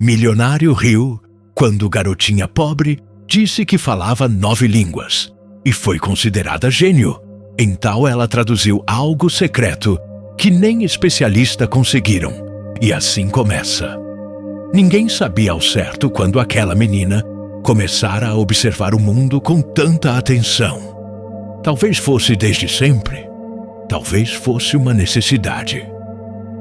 Milionário riu quando garotinha pobre disse que falava 9 línguas e foi considerada gênio. Então ela traduziu algo secreto que nem especialistas conseguiram. E assim começa. Ninguém sabia ao certo quando aquela menina começara a observar o mundo com tanta atenção. Talvez fosse desde sempre. Talvez fosse uma necessidade.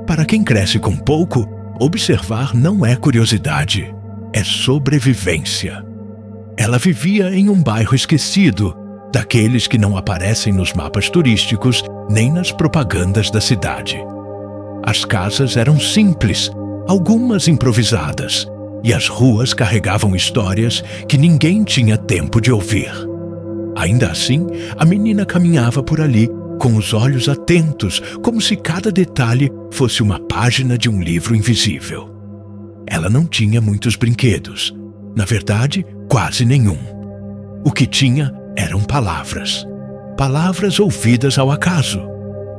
Para quem cresce com pouco, observar não é curiosidade, é sobrevivência. Ela vivia em um bairro esquecido, daqueles que não aparecem nos mapas turísticos nem nas propagandas da cidade. As casas eram simples, algumas improvisadas, e as ruas carregavam histórias que ninguém tinha tempo de ouvir. Ainda assim, a menina caminhava por ali com os olhos atentos, como se cada detalhe fosse uma página de um livro invisível. Ela não tinha muitos brinquedos, na verdade, quase nenhum. O que tinha eram palavras. Palavras ouvidas ao acaso,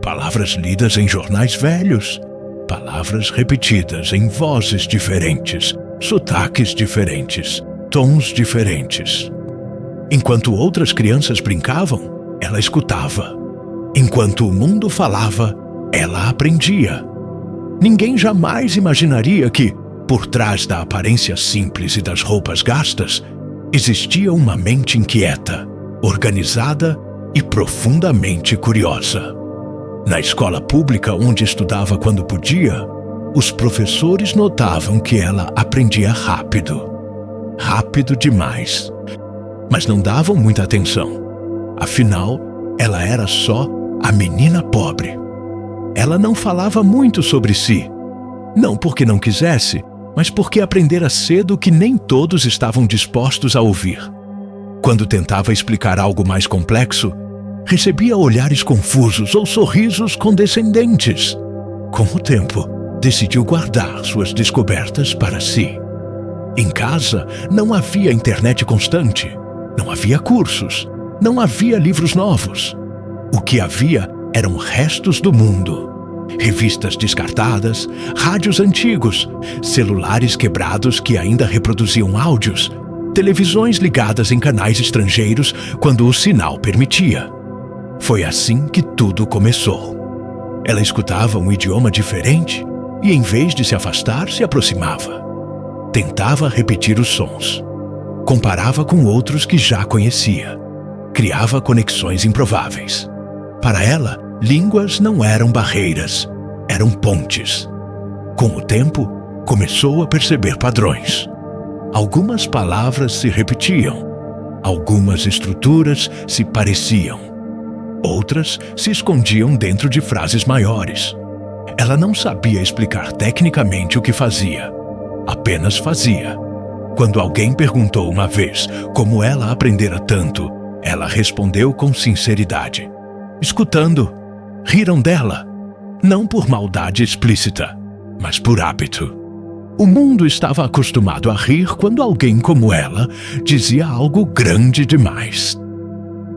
palavras lidas em jornais velhos, palavras repetidas em vozes diferentes, sotaques diferentes, tons diferentes. Enquanto outras crianças brincavam, ela escutava. Enquanto o mundo falava, ela aprendia. Ninguém jamais imaginaria que, por trás da aparência simples e das roupas gastas, existia uma mente inquieta, organizada e profundamente curiosa. Na escola pública onde estudava quando podia, os professores notavam que ela aprendia rápido. Rápido demais. Mas não davam muita atenção. Afinal, ela era só a menina pobre. Ela não falava muito sobre si. Não porque não quisesse, mas porque aprendera cedo que nem todos estavam dispostos a ouvir. Quando tentava explicar algo mais complexo, recebia olhares confusos ou sorrisos condescendentes. Com o tempo, decidiu guardar suas descobertas para si. Em casa, não havia internet constante, não havia cursos, não havia livros novos. O que havia eram restos do mundo. Revistas descartadas, rádios antigos, celulares quebrados que ainda reproduziam áudios, televisões ligadas em canais estrangeiros quando o sinal permitia. Foi assim que tudo começou. Ela escutava um idioma diferente e, em vez de se afastar, se aproximava. Tentava repetir os sons. Comparava com outros que já conhecia. Criava conexões improváveis. Para ela, línguas não eram barreiras, eram pontes. Com o tempo, começou a perceber padrões. Algumas palavras se repetiam, algumas estruturas se pareciam, outras se escondiam dentro de frases maiores. Ela não sabia explicar tecnicamente o que fazia, apenas fazia. Quando alguém perguntou uma vez como ela aprendera tanto, ela respondeu com sinceridade. Escutando, riram dela, não por maldade explícita, mas por hábito. O mundo estava acostumado a rir quando alguém como ela dizia algo grande demais.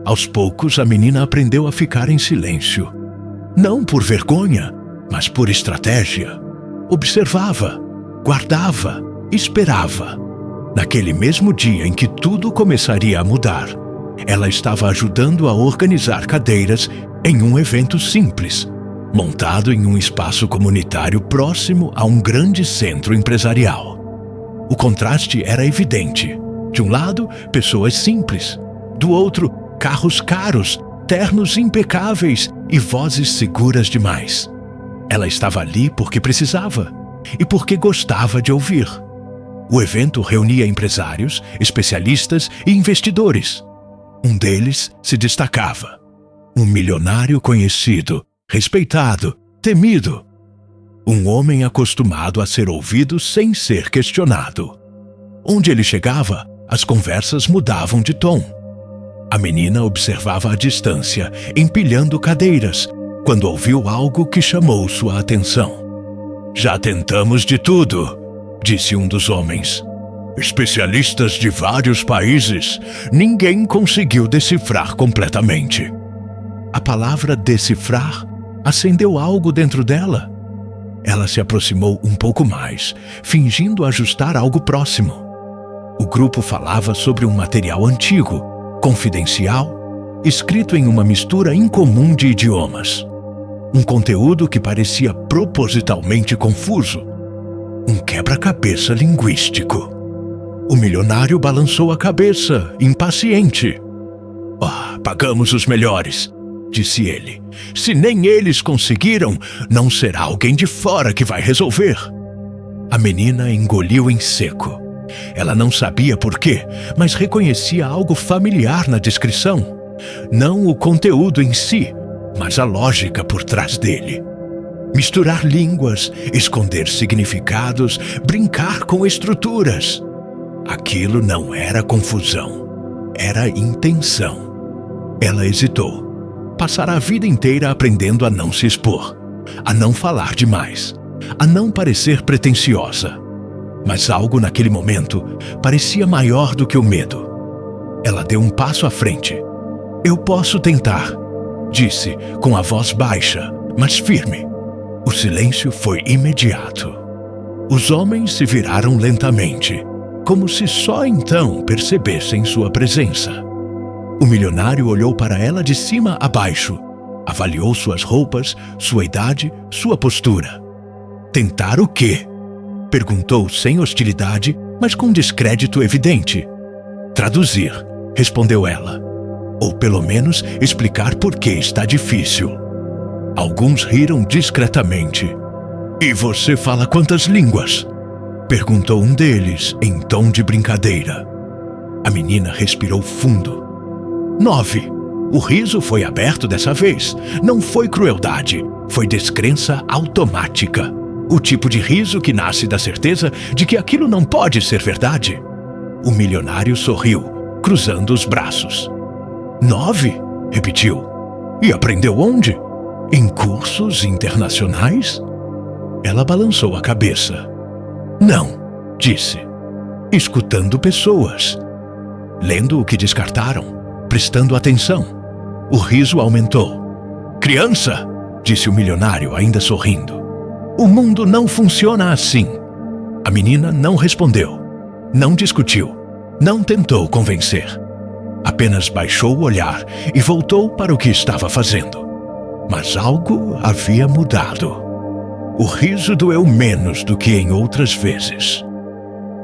Aos poucos, a menina aprendeu a ficar em silêncio. Não por vergonha, mas por estratégia. Observava, guardava, esperava. Naquele mesmo dia em que tudo começaria a mudar, ela estava ajudando a organizar cadeiras em um evento simples, montado em um espaço comunitário próximo a um grande centro empresarial. O contraste era evidente. De um lado, pessoas simples. Do outro, carros caros, ternos impecáveis e vozes seguras demais. Ela estava ali porque precisava e porque gostava de ouvir. O evento reunia empresários, especialistas e investidores. Um deles se destacava. Um milionário conhecido, respeitado, temido. Um homem acostumado a ser ouvido sem ser questionado. Onde ele chegava, as conversas mudavam de tom. A menina observava à distância, empilhando cadeiras, quando ouviu algo que chamou sua atenção. "Já tentamos de tudo", disse um dos homens. "Especialistas de vários países, ninguém conseguiu decifrar completamente." A palavra decifrar acendeu algo dentro dela. Ela se aproximou um pouco mais, fingindo ajustar algo próximo. O grupo falava sobre um material antigo, confidencial, escrito em uma mistura incomum de idiomas. Um conteúdo que parecia propositalmente confuso. Um quebra-cabeça linguístico. O milionário balançou a cabeça, impaciente. Pagamos os melhores, disse ele. Se nem eles conseguiram, não será alguém de fora que vai resolver. A menina engoliu em seco. Ela não sabia por quê, mas reconhecia algo familiar na descrição. Não o conteúdo em si, mas a lógica por trás dele. Misturar línguas, esconder significados, brincar com estruturas. Aquilo não era confusão, era intenção. Ela hesitou. Passará a vida inteira aprendendo a não se expor, a não falar demais, a não parecer pretensiosa. Mas algo naquele momento parecia maior do que o medo. Ela deu um passo à frente. Eu posso tentar, disse com a voz baixa, mas firme. O silêncio foi imediato. Os homens se viraram lentamente, como se só então percebessem sua presença. O milionário olhou para ela de cima a baixo, avaliou suas roupas, sua idade, sua postura. Tentar o quê? Perguntou sem hostilidade, mas com descrédito evidente. Traduzir, respondeu ela. Ou pelo menos explicar por que está difícil. Alguns riram discretamente. E você fala quantas línguas? Perguntou um deles em tom de brincadeira. A menina respirou fundo. 9. O riso foi aberto dessa vez. Não foi crueldade, foi descrença automática. O tipo de riso que nasce da certeza de que aquilo não pode ser verdade. O milionário sorriu, cruzando os braços. 9? Repetiu. E aprendeu onde? Em cursos internacionais? Ela balançou a cabeça. Não, disse. Escutando pessoas. Lendo o que descartaram. Prestando atenção. O riso aumentou. Criança, disse o milionário, ainda sorrindo. O mundo não funciona assim. A menina não respondeu. Não discutiu. Não tentou convencer. Apenas baixou o olhar e voltou para o que estava fazendo. Mas algo havia mudado. O riso doeu menos do que em outras vezes.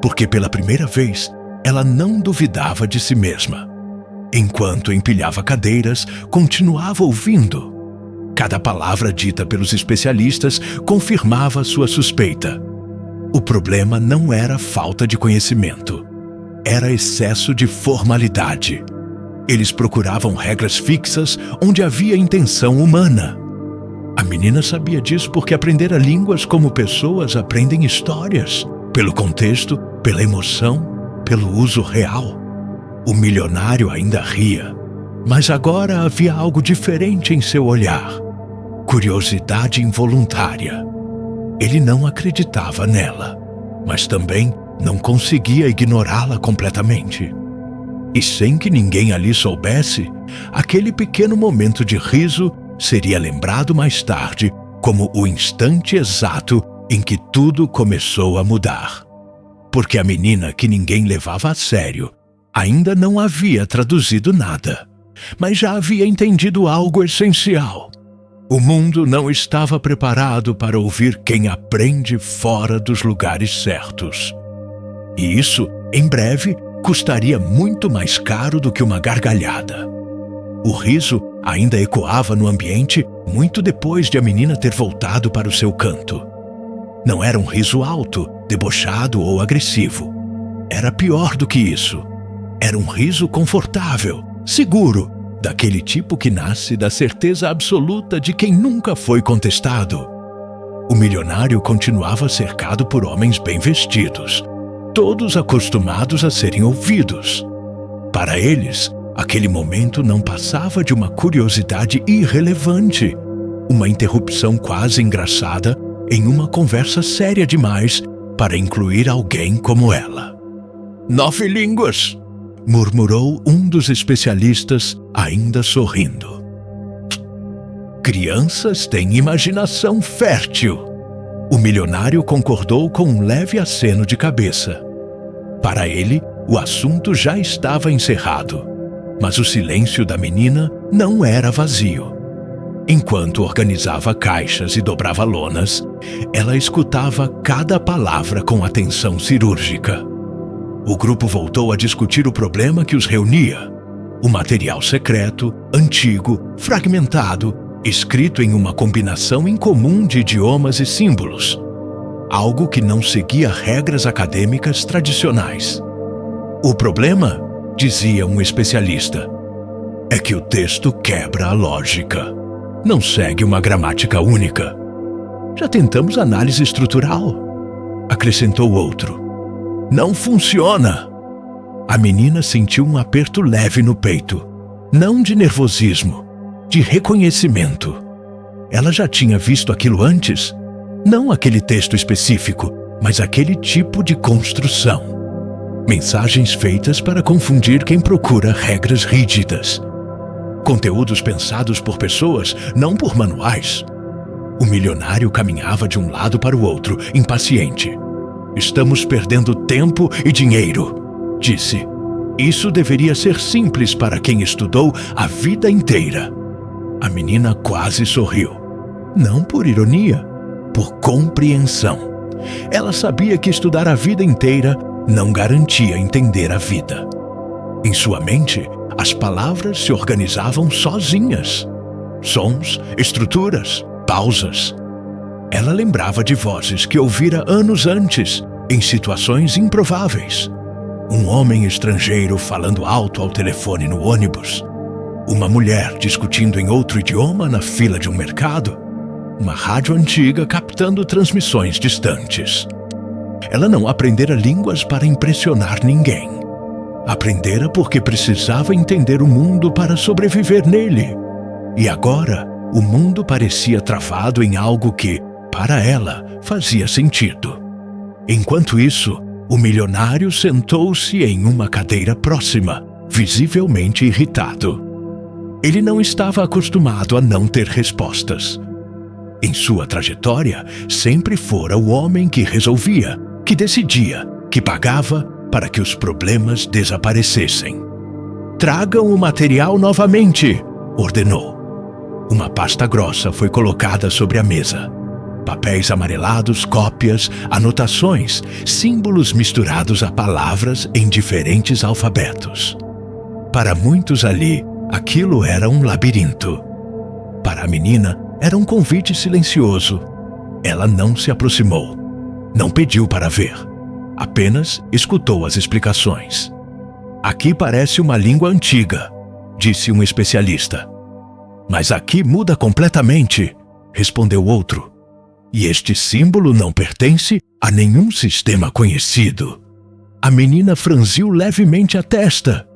Porque pela primeira vez, ela não duvidava de si mesma. Enquanto empilhava cadeiras, continuava ouvindo. Cada palavra dita pelos especialistas confirmava sua suspeita. O problema não era falta de conhecimento. Era excesso de formalidade. Eles procuravam regras fixas onde havia intenção humana. A menina sabia disso porque aprendera línguas como pessoas aprendem histórias. Pelo contexto, pela emoção, pelo uso real. O milionário ainda ria. Mas agora havia algo diferente em seu olhar. Curiosidade involuntária. Ele não acreditava nela, mas também não conseguia ignorá-la completamente. E sem que ninguém ali soubesse, aquele pequeno momento de riso seria lembrado mais tarde como o instante exato em que tudo começou a mudar. Porque a menina que ninguém levava a sério ainda não havia traduzido nada, mas já havia entendido algo essencial. O mundo não estava preparado para ouvir quem aprende fora dos lugares certos. E isso, em breve, custaria muito mais caro do que uma gargalhada. O riso ainda ecoava no ambiente muito depois de a menina ter voltado para o seu canto. Não era um riso alto, debochado ou agressivo. Era pior do que isso. Era um riso confortável, seguro, daquele tipo que nasce da certeza absoluta de quem nunca foi contestado. O milionário continuava cercado por homens bem vestidos, todos acostumados a serem ouvidos. Para eles, aquele momento não passava de uma curiosidade irrelevante, uma interrupção quase engraçada em uma conversa séria demais para incluir alguém como ela. 9 línguas! Murmurou um dos especialistas, ainda sorrindo. Crianças têm imaginação fértil. O milionário concordou com um leve aceno de cabeça. Para ele, o assunto já estava encerrado, mas o silêncio da menina não era vazio. Enquanto organizava caixas e dobrava lonas, ela escutava cada palavra com atenção cirúrgica. O grupo voltou a discutir o problema que os reunia: o material secreto, antigo, fragmentado, escrito em uma combinação incomum de idiomas e símbolos. Algo que não seguia regras acadêmicas tradicionais. O problema, dizia um especialista, é que o texto quebra a lógica. Não segue uma gramática única. Já tentamos análise estrutural, acrescentou outro. Não funciona. A menina sentiu um aperto leve no peito, não de nervosismo, de reconhecimento. Ela já tinha visto aquilo antes, não aquele texto específico, mas aquele tipo de construção. Mensagens feitas para confundir quem procura regras rígidas. Conteúdos pensados por pessoas, não por manuais. O milionário caminhava de um lado para o outro, impaciente. Estamos perdendo tempo e dinheiro, disse. Isso deveria ser simples para quem estudou a vida inteira. A menina quase sorriu. Não por ironia, por compreensão. Ela sabia que estudar a vida inteira não garantia entender a vida. Em sua mente, as palavras se organizavam sozinhas. Sons, estruturas, pausas. Ela lembrava de vozes que ouvira anos antes, em situações improváveis. Um homem estrangeiro falando alto ao telefone no ônibus. Uma mulher discutindo em outro idioma na fila de um mercado. Uma rádio antiga captando transmissões distantes. Ela não aprendera línguas para impressionar ninguém. Aprendera porque precisava entender o mundo para sobreviver nele. E agora, o mundo parecia travado em algo que, para ela, fazia sentido. Enquanto isso, o milionário sentou-se em uma cadeira próxima, visivelmente irritado. Ele não estava acostumado a não ter respostas. Em sua trajetória, sempre fora o homem que resolvia, que decidia, que pagava para que os problemas desaparecessem. Tragam o material novamente, ordenou. Uma pasta grossa foi colocada sobre a mesa. Papéis amarelados, cópias, anotações, símbolos misturados a palavras em diferentes alfabetos. Para muitos ali, aquilo era um labirinto. Para a menina, era um convite silencioso. Ela não se aproximou. Não pediu para ver. Apenas escutou as explicações. Aqui parece uma língua antiga, disse um especialista. Mas aqui muda completamente, respondeu outro. E este símbolo não pertence a nenhum sistema conhecido. A menina franziu levemente a testa.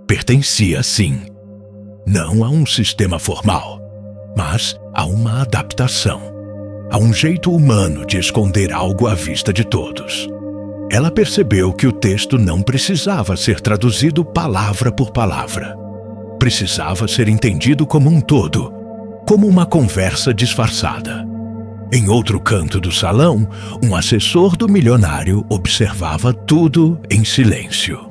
Pertencia, sim. Não a um sistema formal, mas a uma adaptação. A um jeito humano de esconder algo à vista de todos. Ela percebeu que o texto não precisava ser traduzido palavra por palavra. Precisava ser entendido como um todo, como uma conversa disfarçada. Em outro canto do salão, um assessor do milionário observava tudo em silêncio.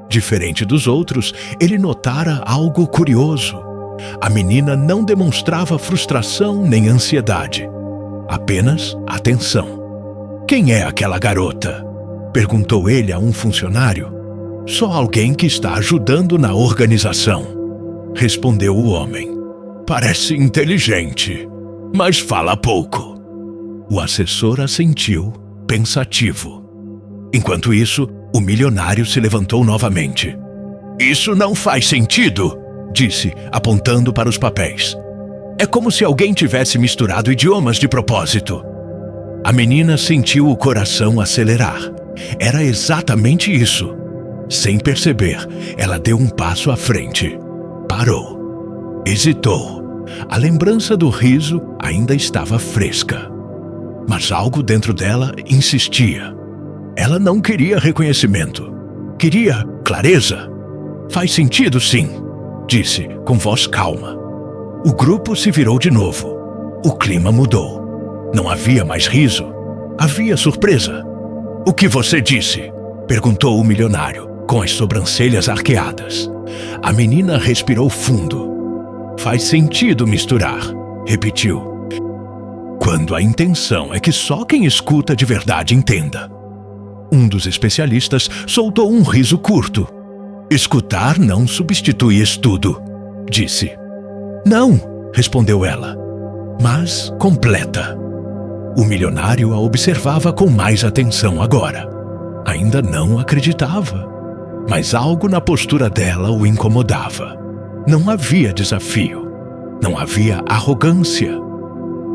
Diferente dos outros, ele notara algo curioso. A menina não demonstrava frustração nem ansiedade, apenas atenção. Quem é aquela garota? Perguntou ele a um funcionário. Só alguém que está ajudando na organização, respondeu o homem. Parece inteligente, mas fala pouco. O assessor assentiu, pensativo. Enquanto isso, o milionário se levantou novamente. Isso não faz sentido, disse, apontando para os papéis. É como se alguém tivesse misturado idiomas de propósito. A menina sentiu o coração acelerar. Era exatamente isso. Sem perceber, ela deu um passo à frente. Parou. Hesitou. A lembrança do riso ainda estava fresca. Mas algo dentro dela insistia. Ela não queria reconhecimento. Queria clareza. Faz sentido, sim, disse, com voz calma. O grupo se virou de novo. O clima mudou. Não havia mais riso. Havia surpresa. "O que você disse?" perguntou o milionário, com as sobrancelhas arqueadas. A menina respirou fundo. "Faz sentido misturar", repetiu. "Quando a intenção é que só quem escuta de verdade entenda." Um dos especialistas soltou um riso curto. "Escutar não substitui estudo", disse. "Não", respondeu ela, "mas completa." O milionário a observava com mais atenção agora. Ainda não acreditava, mas algo na postura dela o incomodava. Não havia desafio, não havia arrogância,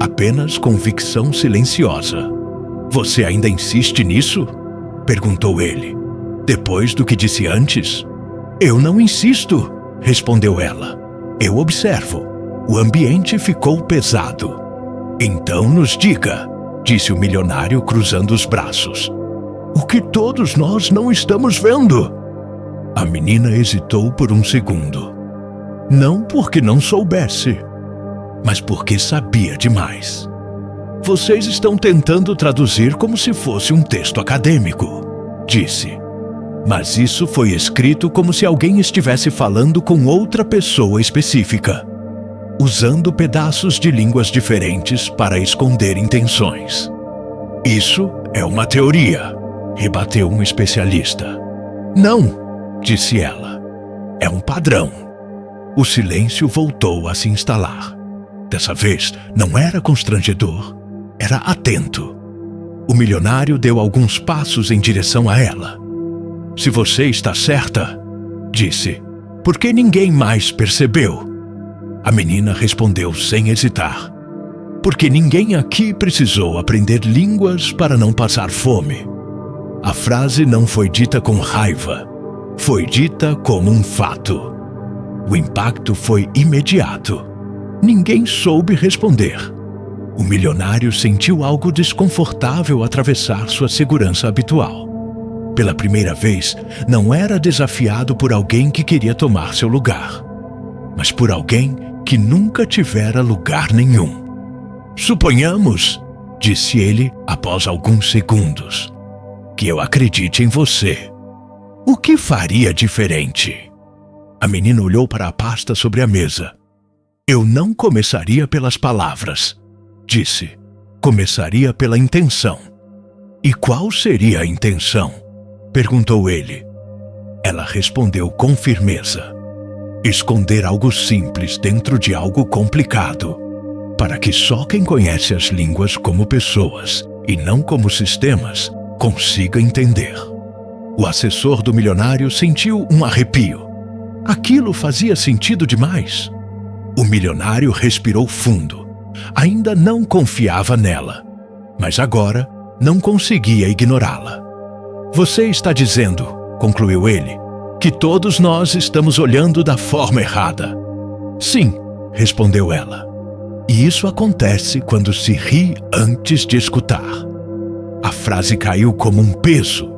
apenas convicção silenciosa. "Você ainda insiste nisso?" perguntou ele. "Depois do que disse antes?" "Eu não insisto", respondeu ela. "Eu observo." O ambiente ficou pesado. "Então nos diga", disse o milionário cruzando os braços. "O que todos nós não estamos vendo?" A menina hesitou por um segundo. Não porque não soubesse, mas porque sabia demais. "Vocês estão tentando traduzir como se fosse um texto acadêmico", disse. "Mas isso foi escrito como se alguém estivesse falando com outra pessoa específica, usando pedaços de línguas diferentes para esconder intenções." "Isso é uma teoria", rebateu um especialista. "Não", disse ela. "É um padrão." O silêncio voltou a se instalar. Dessa vez não era constrangedor, era atento. O milionário deu alguns passos em direção a ela. "Se você está certa", disse, "por que ninguém mais percebeu?" A menina respondeu sem hesitar. "Porque ninguém aqui precisou aprender línguas para não passar fome." A frase não foi dita com raiva, foi dita como um fato. O impacto foi imediato. Ninguém soube responder. O milionário sentiu algo desconfortável atravessar sua segurança habitual. Pela primeira vez, não era desafiado por alguém que queria tomar seu lugar, mas por alguém que nunca tivera lugar nenhum. "Suponhamos", disse ele após alguns segundos, "que eu acredite em você. O que faria diferente?" A menina olhou para a pasta sobre a mesa. "Eu não começaria pelas palavras", disse. "Começaria pela intenção." "E qual seria a intenção?" perguntou ele. Ela respondeu com firmeza. "Esconder algo simples dentro de algo complicado, para que só quem conhece as línguas como pessoas e não como sistemas consiga entender." O assessor do milionário sentiu um arrepio. Aquilo fazia sentido demais. O milionário respirou fundo. Ainda não confiava nela, mas agora não conseguia ignorá-la. "Você está dizendo", concluiu ele, "que todos nós estamos olhando da forma errada." "Sim", respondeu ela. "E isso acontece quando se ri antes de escutar." A frase caiu como um peso.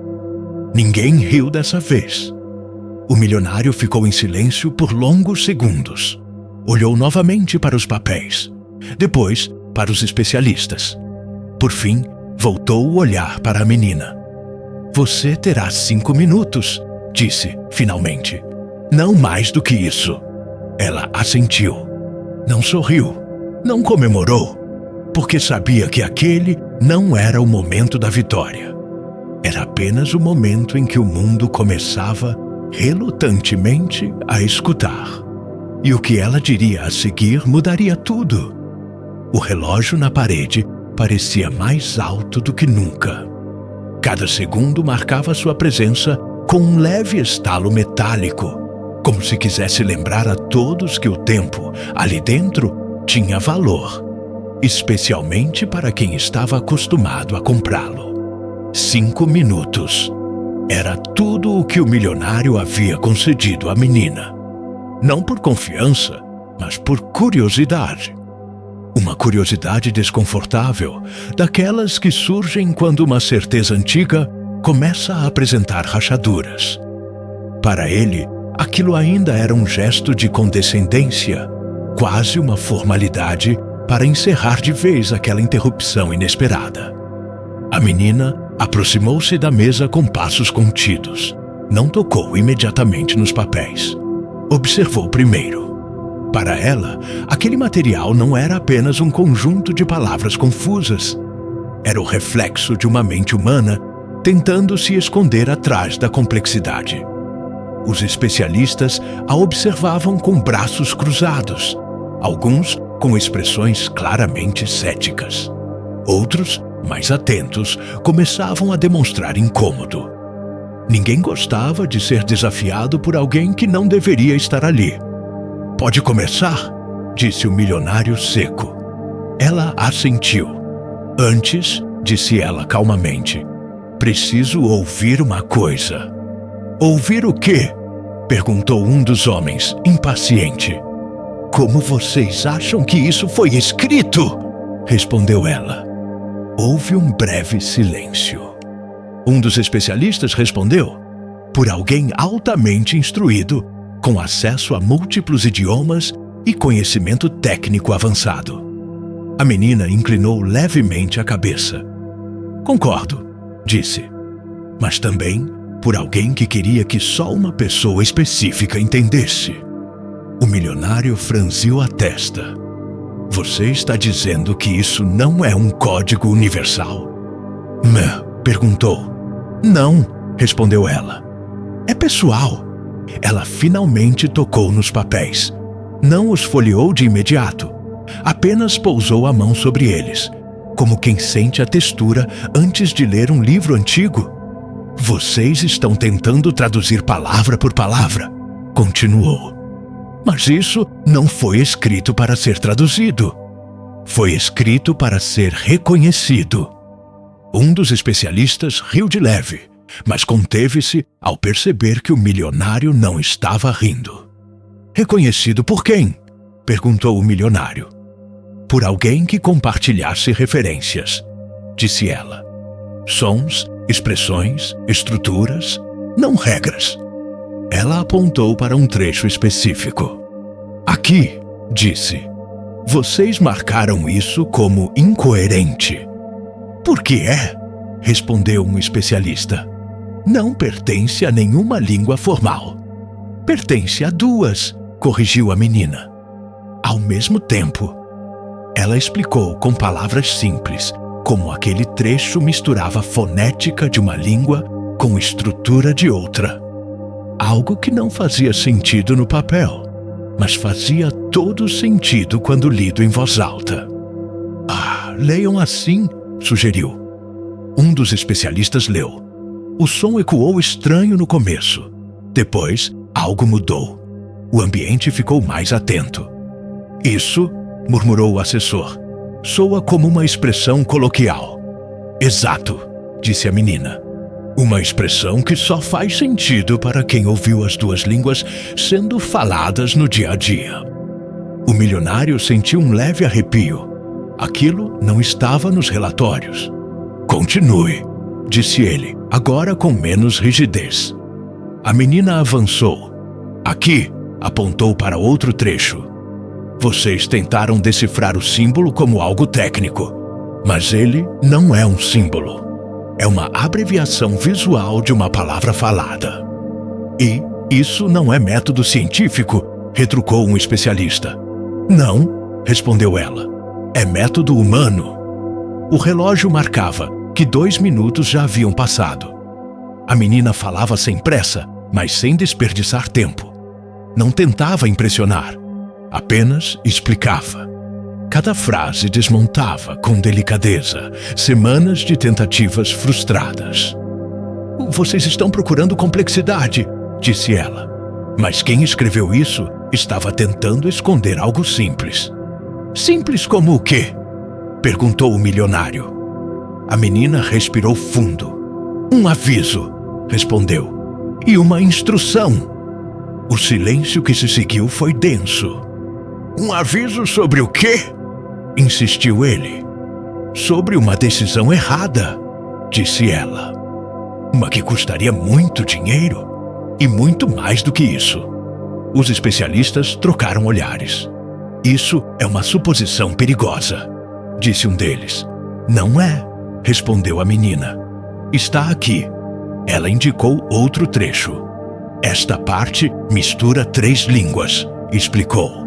Ninguém riu dessa vez. O milionário ficou em silêncio por longos segundos. Olhou novamente para os papéis, depois para os especialistas. Por fim, voltou o olhar para a menina. "Você terá 5 minutos", disse, finalmente. "Não mais do que isso." Ela assentiu. Não sorriu, não comemorou, porque sabia que aquele não era o momento da vitória. Era apenas o momento em que o mundo começava, relutantemente, a escutar. E o que ela diria a seguir mudaria tudo. O relógio na parede parecia mais alto do que nunca. Cada segundo marcava sua presença com um leve estalo metálico, como se quisesse lembrar a todos que o tempo, ali dentro, tinha valor, especialmente para quem estava acostumado a comprá-lo. 5 minutos. Era tudo o que o milionário havia concedido à menina. Não por confiança, mas por curiosidade. Uma curiosidade desconfortável, daquelas que surgem quando uma certeza antiga começa a apresentar rachaduras. Para ele, aquilo ainda era um gesto de condescendência, quase uma formalidade para encerrar de vez aquela interrupção inesperada. A menina aproximou-se da mesa com passos contidos. Não tocou imediatamente nos papéis. Observou primeiro. Para ela, aquele material não era apenas um conjunto de palavras confusas. Era o reflexo de uma mente humana tentando se esconder atrás da complexidade. Os especialistas a observavam com braços cruzados, alguns com expressões claramente céticas. Outros, mais atentos, começavam a demonstrar incômodo. Ninguém gostava de ser desafiado por alguém que não deveria estar ali. "Pode começar?", disse o milionário seco. Ela assentiu. "Antes", disse ela calmamente, "preciso ouvir uma coisa." "Ouvir o quê?", perguntou um dos homens, impaciente. "Como vocês acham que isso foi escrito?", respondeu ela. Houve um breve silêncio. Um dos especialistas respondeu: "Por alguém altamente instruído, com acesso a múltiplos idiomas e conhecimento técnico avançado." A menina inclinou levemente a cabeça. "Concordo", disse, "mas também por alguém que queria que só uma pessoa específica entendesse." O milionário franziu a testa. "Você está dizendo que isso não é um código universal?" Perguntou. "Não", respondeu ela. "É pessoal." Ela finalmente tocou nos papéis. Não os folheou de imediato. Apenas pousou a mão sobre eles, como quem sente a textura antes de ler um livro antigo. "Vocês estão tentando traduzir palavra por palavra", continuou. "Mas isso não foi escrito para ser traduzido. Foi escrito para ser reconhecido." Um dos especialistas riu de leve, mas conteve-se ao perceber que o milionário não estava rindo. "Reconhecido por quem?", perguntou o milionário. "Por alguém que compartilhasse referências", disse ela. "Sons, expressões, estruturas, não regras." Ela apontou para um trecho específico. "Aqui", disse, "vocês marcaram isso como incoerente." "Por que é?", respondeu um especialista. "Não pertence a nenhuma língua formal." "Pertence a duas", corrigiu a menina. "Ao mesmo tempo." Ela explicou com palavras simples como aquele trecho misturava fonética de uma língua com estrutura de outra. Algo que não fazia sentido no papel, mas fazia todo sentido quando lido em voz alta. Leiam assim", sugeriu. Um dos especialistas leu. O som ecoou estranho no começo. Depois, algo mudou. O ambiente ficou mais atento. "Isso", murmurou o assessor, "soa como uma expressão coloquial." "Exato", disse a menina. "Uma expressão que só faz sentido para quem ouviu as duas línguas sendo faladas no dia a dia." O milionário sentiu um leve arrepio. Aquilo não estava nos relatórios. "Continue", disse ele, agora com menos rigidez. A menina avançou. "Aqui", apontou para outro trecho. "Vocês tentaram decifrar o símbolo como algo técnico, mas ele não é um símbolo. É uma abreviação visual de uma palavra falada." "E isso não é método científico?", retrucou um especialista. "Não", respondeu ela. "É método humano." O relógio marcava que 2 minutos já haviam passado. A menina falava sem pressa, mas sem desperdiçar tempo. Não tentava impressionar, apenas explicava. Cada frase desmontava com delicadeza semanas de tentativas frustradas. "Vocês estão procurando complexidade", disse ela. Mas quem escreveu isso estava tentando esconder algo simples. "Simples como o quê?", perguntou o milionário. A menina respirou fundo. "Um aviso", respondeu, "e uma instrução." O silêncio que se seguiu foi denso. "Um aviso sobre o quê?", insistiu ele. "Sobre uma decisão errada", disse ela. "Uma que custaria muito dinheiro e muito mais do que isso." Os especialistas trocaram olhares. Isso é uma suposição perigosa, disse um deles. Não é, respondeu a menina. Está aqui. Ela indicou outro trecho. Esta parte mistura 3 línguas, explicou.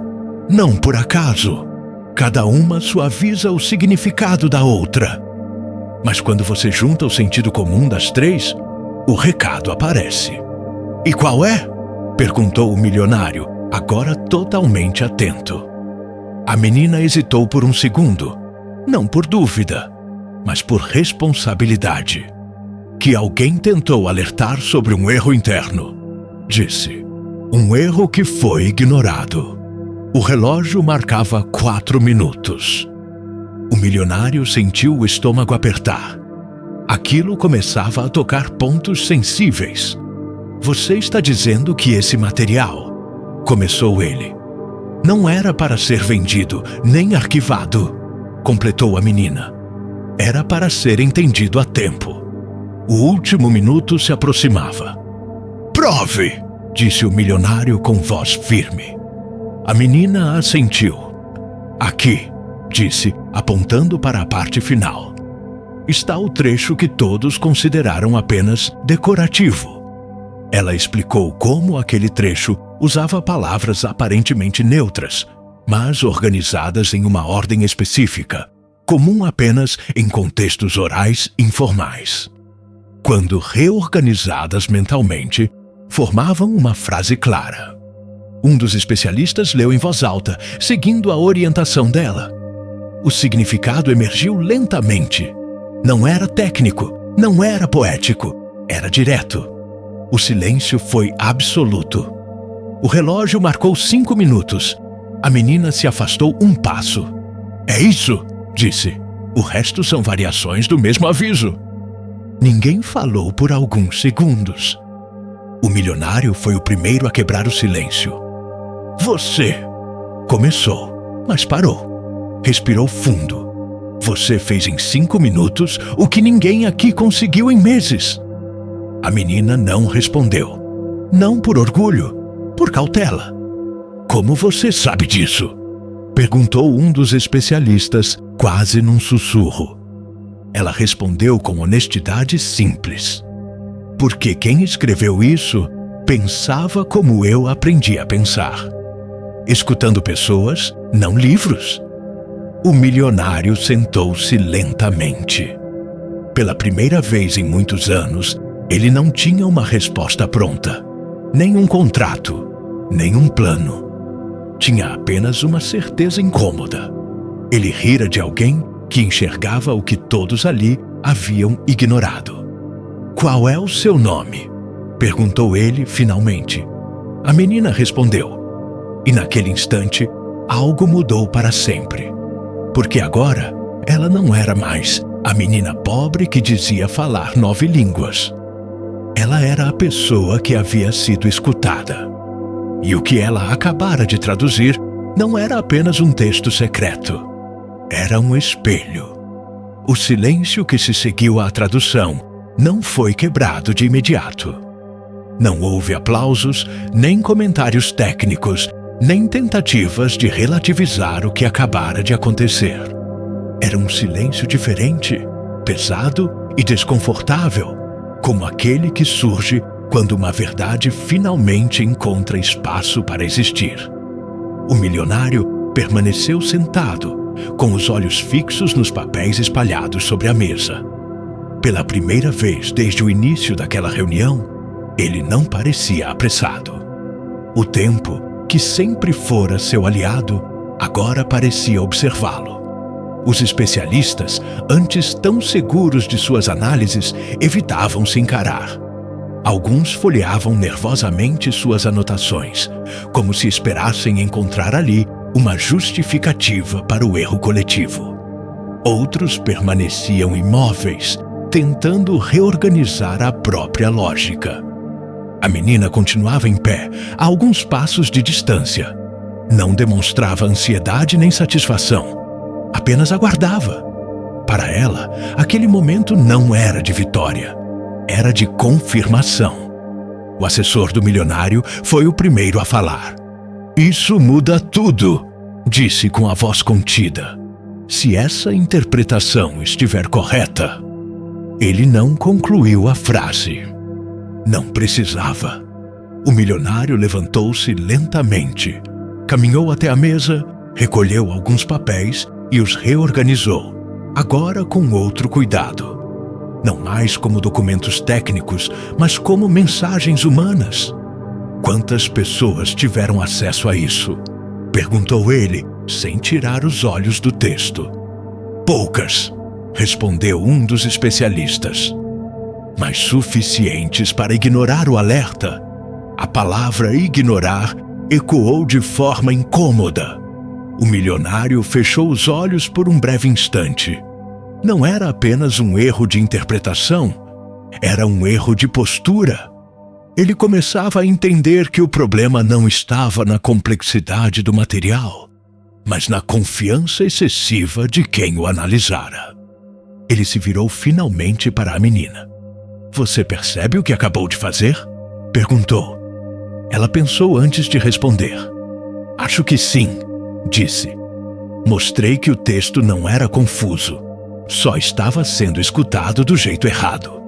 Não por acaso. Cada uma suaviza o significado da outra. Mas quando você junta o sentido comum das 3, o recado aparece. E qual é? Perguntou o milionário, agora totalmente atento. A menina hesitou por um segundo, não por dúvida, mas por responsabilidade. Que alguém tentou alertar sobre um erro interno, disse. Um erro que foi ignorado. O relógio marcava 4 minutos. O milionário sentiu o estômago apertar. Aquilo começava a tocar pontos sensíveis. Você está dizendo que esse material, começou ele, não era para ser vendido nem arquivado, completou a menina. Era para ser entendido a tempo. O último minuto se aproximava. Prove, disse o milionário com voz firme. A menina assentiu. Aqui, disse, apontando para a parte final. Está o trecho que todos consideraram apenas decorativo. Ela explicou como aquele trecho usava palavras aparentemente neutras, mas organizadas em uma ordem específica, comum apenas em contextos orais informais. Quando reorganizadas mentalmente, formavam uma frase clara. Um dos especialistas leu em voz alta, seguindo a orientação dela. O significado emergiu lentamente. Não era técnico, não era poético, era direto. O silêncio foi absoluto. O relógio marcou 5 minutos. A menina se afastou um passo. É isso, disse. O resto são variações do mesmo aviso. Ninguém falou por alguns segundos. O milionário foi o primeiro a quebrar o silêncio. Você, começou, mas parou. Respirou fundo. Você fez em 5 minutos o que ninguém aqui conseguiu em meses. A menina não respondeu. Não por orgulho, por cautela. Como você sabe disso? Perguntou um dos especialistas, quase num sussurro. Ela respondeu com honestidade simples. Porque quem escreveu isso pensava como eu aprendi a pensar. Escutando pessoas, não livros. O milionário sentou-se lentamente. Pela primeira vez em muitos anos, ele não tinha uma resposta pronta, nem um contrato, nem um plano. Tinha apenas uma certeza incômoda. Ele rira de alguém que enxergava o que todos ali haviam ignorado. Qual é o seu nome? Perguntou ele finalmente. A menina respondeu. E naquele instante, algo mudou para sempre. Porque agora, ela não era mais a menina pobre que dizia falar 9 línguas. Ela era a pessoa que havia sido escutada. E o que ela acabara de traduzir não era apenas um texto secreto. Era um espelho. O silêncio que se seguiu à tradução não foi quebrado de imediato. Não houve aplausos, nem comentários técnicos, nem tentativas de relativizar o que acabara de acontecer. Era um silêncio diferente, pesado e desconfortável, como aquele que surge quando uma verdade finalmente encontra espaço para existir. O milionário permaneceu sentado, com os olhos fixos nos papéis espalhados sobre a mesa. Pela primeira vez desde o início daquela reunião, ele não parecia apressado. O tempo, que sempre fora seu aliado, agora parecia observá-lo. Os especialistas, antes tão seguros de suas análises, evitavam se encarar. Alguns folheavam nervosamente suas anotações, como se esperassem encontrar ali uma justificativa para o erro coletivo. Outros permaneciam imóveis, tentando reorganizar a própria lógica. A menina continuava em pé, a alguns passos de distância. Não demonstrava ansiedade nem satisfação. Apenas aguardava. Para ela, aquele momento não era de vitória. Era de confirmação. O assessor do milionário foi o primeiro a falar. Isso muda tudo, disse com a voz contida. Se essa interpretação estiver correta. Ele não concluiu a frase. Não precisava. O milionário levantou-se lentamente, caminhou até a mesa, recolheu alguns papéis e os reorganizou, agora com outro cuidado. Não mais como documentos técnicos, mas como mensagens humanas. Quantas pessoas tiveram acesso a isso? Perguntou ele, sem tirar os olhos do texto. Poucas, respondeu um dos especialistas. Mas suficientes para ignorar o alerta. A palavra ignorar ecoou de forma incômoda. O milionário fechou os olhos por um breve instante. Não era apenas um erro de interpretação, era um erro de postura. Ele começava a entender que o problema não estava na complexidade do material, mas na confiança excessiva de quem o analisara. Ele se virou finalmente para a menina. Você percebe o que acabou de fazer? Perguntou. Ela pensou antes de responder. Acho que sim, disse. Mostrei que o texto não era confuso, só estava sendo escutado do jeito errado.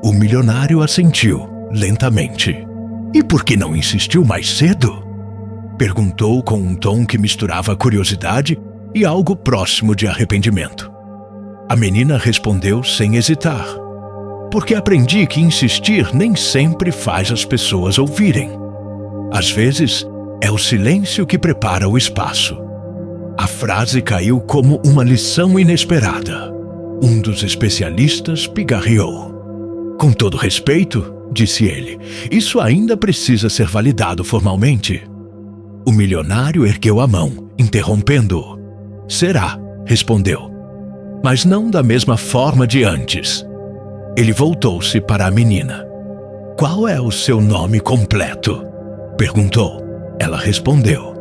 O milionário assentiu, lentamente. E por que não insistiu mais cedo? Perguntou com um tom que misturava curiosidade e algo próximo de arrependimento. A menina respondeu sem hesitar. Porque aprendi que insistir nem sempre faz as pessoas ouvirem. Às vezes, é o silêncio que prepara o espaço. A frase caiu como uma lição inesperada. Um dos especialistas pigarreou. Com todo respeito, disse ele, isso ainda precisa ser validado formalmente. O milionário ergueu a mão, interrompendo-o. Será, respondeu. Mas não da mesma forma de antes. Ele voltou-se para a menina. Qual é o seu nome completo? Perguntou. Ela respondeu.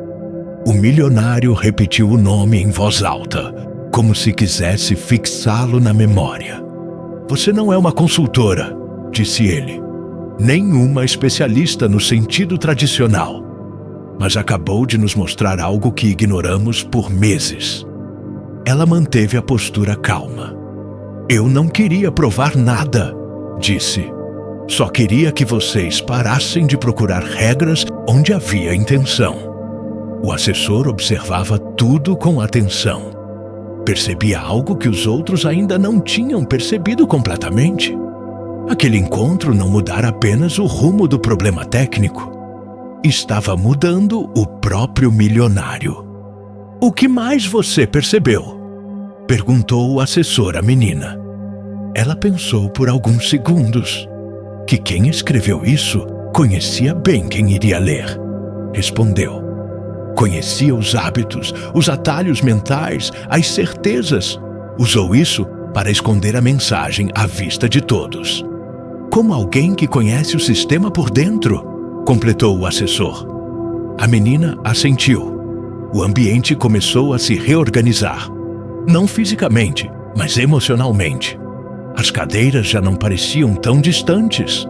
O milionário repetiu o nome em voz alta, como se quisesse fixá-lo na memória. Você não é uma consultora, disse ele. Nenhuma especialista no sentido tradicional. Mas acabou de nos mostrar algo que ignoramos por meses. Ela manteve a postura calma. Eu não queria provar nada, disse. Só queria que vocês parassem de procurar regras onde havia intenção. O assessor observava tudo com atenção. Percebia algo que os outros ainda não tinham percebido completamente. Aquele encontro não mudara apenas o rumo do problema técnico. Estava mudando o próprio milionário. O que mais você percebeu? Perguntou o assessor à menina. Ela pensou por alguns segundos. Que quem escreveu isso conhecia bem quem iria ler. Respondeu. Conhecia os hábitos, os atalhos mentais, as certezas. Usou isso para esconder a mensagem à vista de todos. Como alguém que conhece o sistema por dentro, completou o assessor. A menina assentiu. O ambiente começou a se reorganizar. Não fisicamente, mas emocionalmente. As cadeiras já não pareciam tão distantes.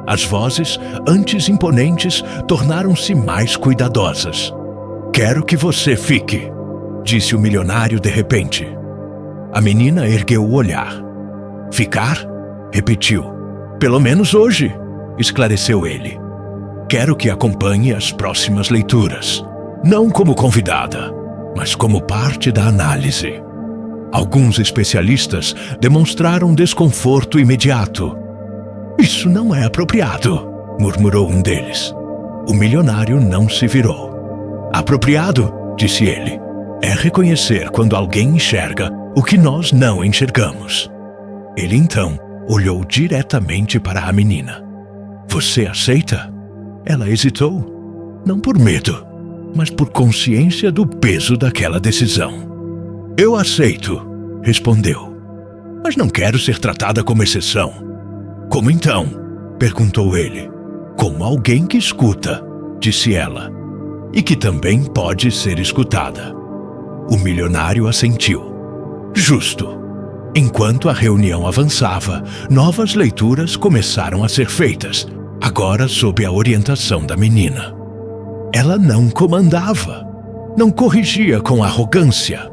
As vozes, antes imponentes, tornaram-se mais cuidadosas. Quero que você fique, disse o milionário de repente. A menina ergueu o olhar. Ficar? Repetiu. Pelo menos hoje, esclareceu ele. Quero que acompanhe as próximas leituras. Não como convidada, mas como parte da análise. Alguns especialistas demonstraram desconforto imediato. Isso não é apropriado, murmurou um deles. O milionário não se virou. Apropriado, disse ele, é reconhecer quando alguém enxerga o que nós não enxergamos. Ele então olhou diretamente para a menina. Você aceita? Ela hesitou, não por medo, mas por consciência do peso daquela decisão. Eu aceito, respondeu. Mas não quero ser tratada como exceção. Como então? Perguntou ele. Como alguém que escuta, disse ela. E que também pode ser escutada. O milionário assentiu. Justo. Enquanto a reunião avançava, novas leituras começaram a ser feitas, agora sob a orientação da menina. Ela não comandava. Não corrigia com arrogância.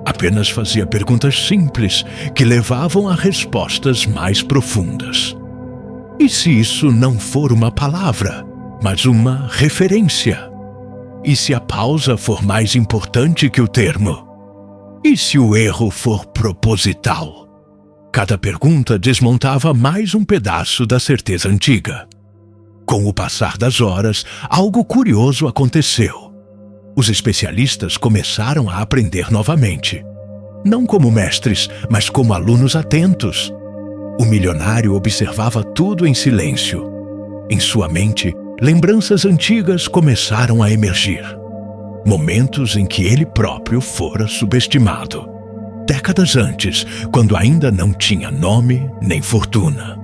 Apenas fazia perguntas simples que levavam a respostas mais profundas. E se isso não for uma palavra, mas uma referência? E se a pausa for mais importante que o termo? E se o erro for proposital? Cada pergunta desmontava mais um pedaço da certeza antiga. Com o passar das horas, algo curioso aconteceu. Os especialistas começaram a aprender novamente. Não como mestres, mas como alunos atentos. O milionário observava tudo em silêncio. Em sua mente, lembranças antigas começaram a emergir. Momentos em que ele próprio fora subestimado. Décadas antes, quando ainda não tinha nome nem fortuna.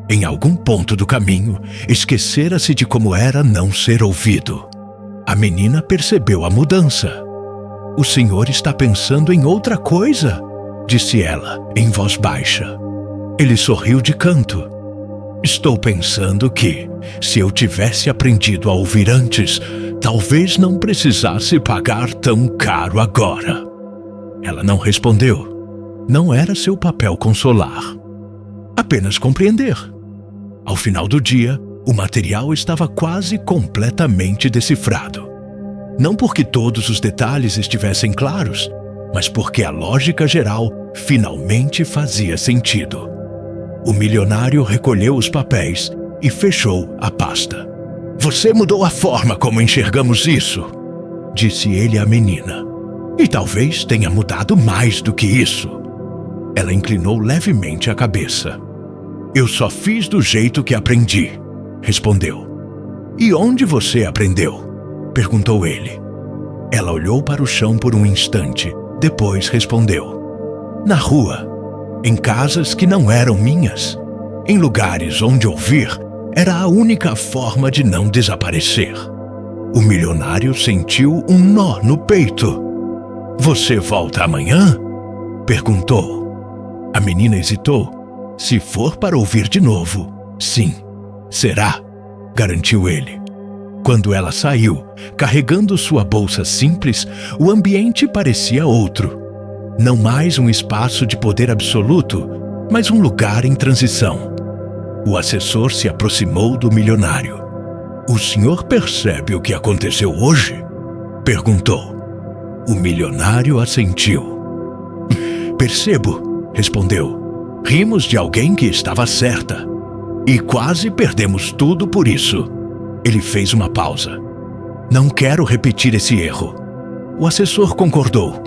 Em algum ponto do caminho, esquecera-se de como era não ser ouvido. A menina percebeu a mudança. "O senhor está pensando em outra coisa?", disse ela, em voz baixa. Ele sorriu de canto. "Estou pensando que, se eu tivesse aprendido a ouvir antes, talvez não precisasse pagar tão caro agora." Ela não respondeu. Não era seu papel consolar. Apenas compreender. Ao final do dia, o material estava quase completamente decifrado. Não porque todos os detalhes estivessem claros, mas porque a lógica geral finalmente fazia sentido. O milionário recolheu os papéis e fechou a pasta. "Você mudou a forma como enxergamos isso", disse ele à menina. "E talvez tenha mudado mais do que isso." Ela inclinou levemente a cabeça. "Eu só fiz do jeito que aprendi", respondeu. "E onde você aprendeu?", perguntou ele. Ela olhou para o chão por um instante, depois respondeu. "Na rua, em casas que não eram minhas, em lugares onde ouvir era a única forma de não desaparecer." O milionário sentiu um nó no peito. "Você volta amanhã?", perguntou. A menina hesitou. "Se for para ouvir de novo, sim, será", garantiu ele. Quando ela saiu, carregando sua bolsa simples, o ambiente parecia outro. Não mais um espaço de poder absoluto, mas um lugar em transição. O assessor se aproximou do milionário. "O senhor percebe o que aconteceu hoje?", perguntou. O milionário assentiu. "Percebo", respondeu. "Rimos de alguém que estava certa. E quase perdemos tudo por isso." Ele fez uma pausa. "Não quero repetir esse erro." O assessor concordou.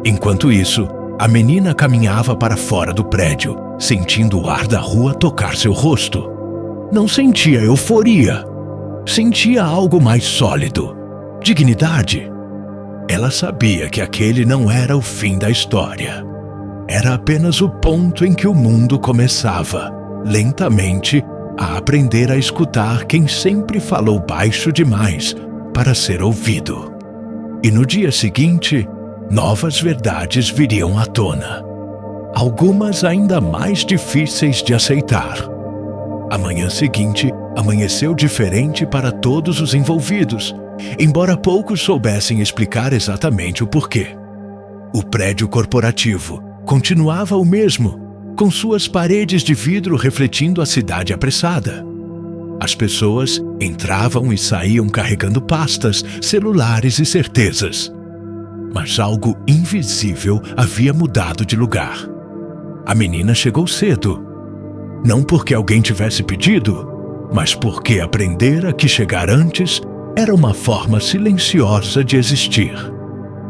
Enquanto isso, a menina caminhava para fora do prédio, sentindo o ar da rua tocar seu rosto. Não sentia euforia. Sentia algo mais sólido. Dignidade. Ela sabia que aquele não era o fim da história. Era apenas o ponto em que o mundo começava, lentamente, a aprender a escutar quem sempre falou baixo demais para ser ouvido. E no dia seguinte, novas verdades viriam à tona. Algumas ainda mais difíceis de aceitar. A manhã seguinte amanheceu diferente para todos os envolvidos, embora poucos soubessem explicar exatamente o porquê. O prédio corporativo continuava o mesmo, com suas paredes de vidro refletindo a cidade apressada. As pessoas entravam e saíam carregando pastas, celulares e certezas. Mas algo invisível havia mudado de lugar. A menina chegou cedo. Não porque alguém tivesse pedido, mas porque aprendera que chegar antes era uma forma silenciosa de existir.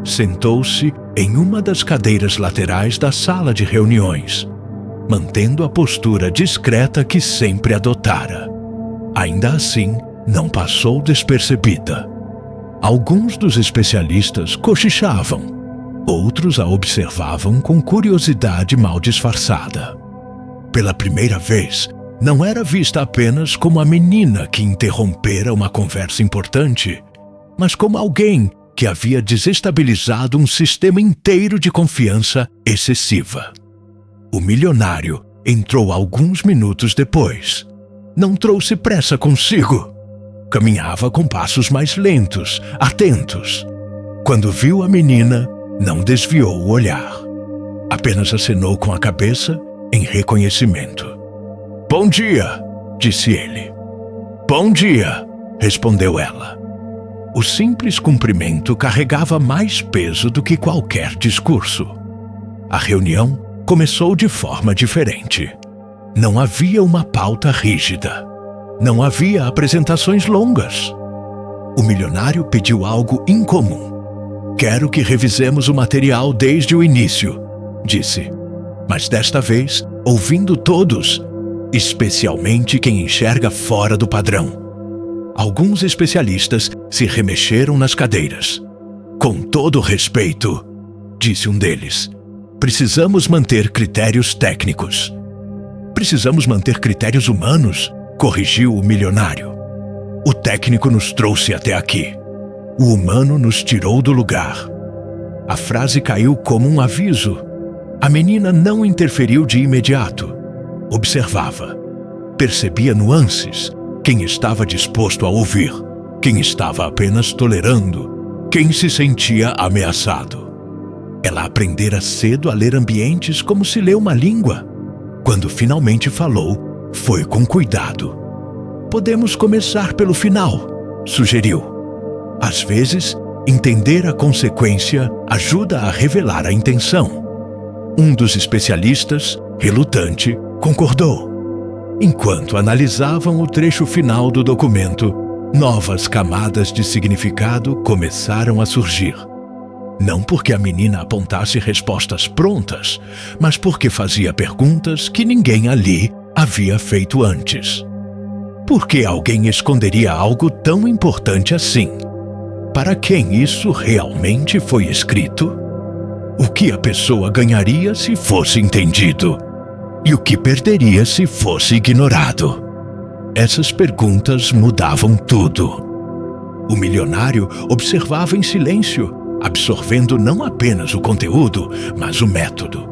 Sentou-se em uma das cadeiras laterais da sala de reuniões, mantendo a postura discreta que sempre adotara. Ainda assim, não passou despercebida. Alguns dos especialistas cochichavam, outros a observavam com curiosidade mal disfarçada. Pela primeira vez, não era vista apenas como a menina que interrompera uma conversa importante, mas como alguém que havia desestabilizado um sistema inteiro de confiança excessiva. O milionário entrou alguns minutos depois. Não trouxe pressa consigo. Caminhava com passos mais lentos, atentos. Quando viu a menina, não desviou o olhar. Apenas acenou com a cabeça em reconhecimento. "Bom dia", disse ele. "Bom dia", respondeu ela. O simples cumprimento carregava mais peso do que qualquer discurso. A reunião começou de forma diferente. Não havia uma pauta rígida. Não havia apresentações longas. O milionário pediu algo incomum. "Quero que revisemos o material desde o início", disse. Mas desta vez, ouvindo todos, especialmente quem enxerga fora do padrão. Alguns especialistas se remexeram nas cadeiras. "Com todo respeito", disse um deles, "precisamos manter critérios técnicos." "Precisamos manter critérios humanos", corrigiu o milionário. "O técnico nos trouxe até aqui. O humano nos tirou do lugar." A frase caiu como um aviso. A menina não interferiu de imediato. Observava. Percebia nuances. Quem estava disposto a ouvir. Quem estava apenas tolerando. Quem se sentia ameaçado. Ela aprendera cedo a ler ambientes como se lê uma língua. Quando finalmente falou, foi com cuidado. "Podemos começar pelo final", sugeriu. Às vezes, entender a consequência ajuda a revelar a intenção. Um dos especialistas, relutante, concordou. Enquanto analisavam o trecho final do documento, novas camadas de significado começaram a surgir. Não porque a menina apontasse respostas prontas, mas porque fazia perguntas que ninguém ali havia feito antes. Por que alguém esconderia algo tão importante assim? Para quem isso realmente foi escrito? O que a pessoa ganharia se fosse entendido? E o que perderia se fosse ignorado? Essas perguntas mudavam tudo. O milionário observava em silêncio, absorvendo não apenas o conteúdo, mas o método.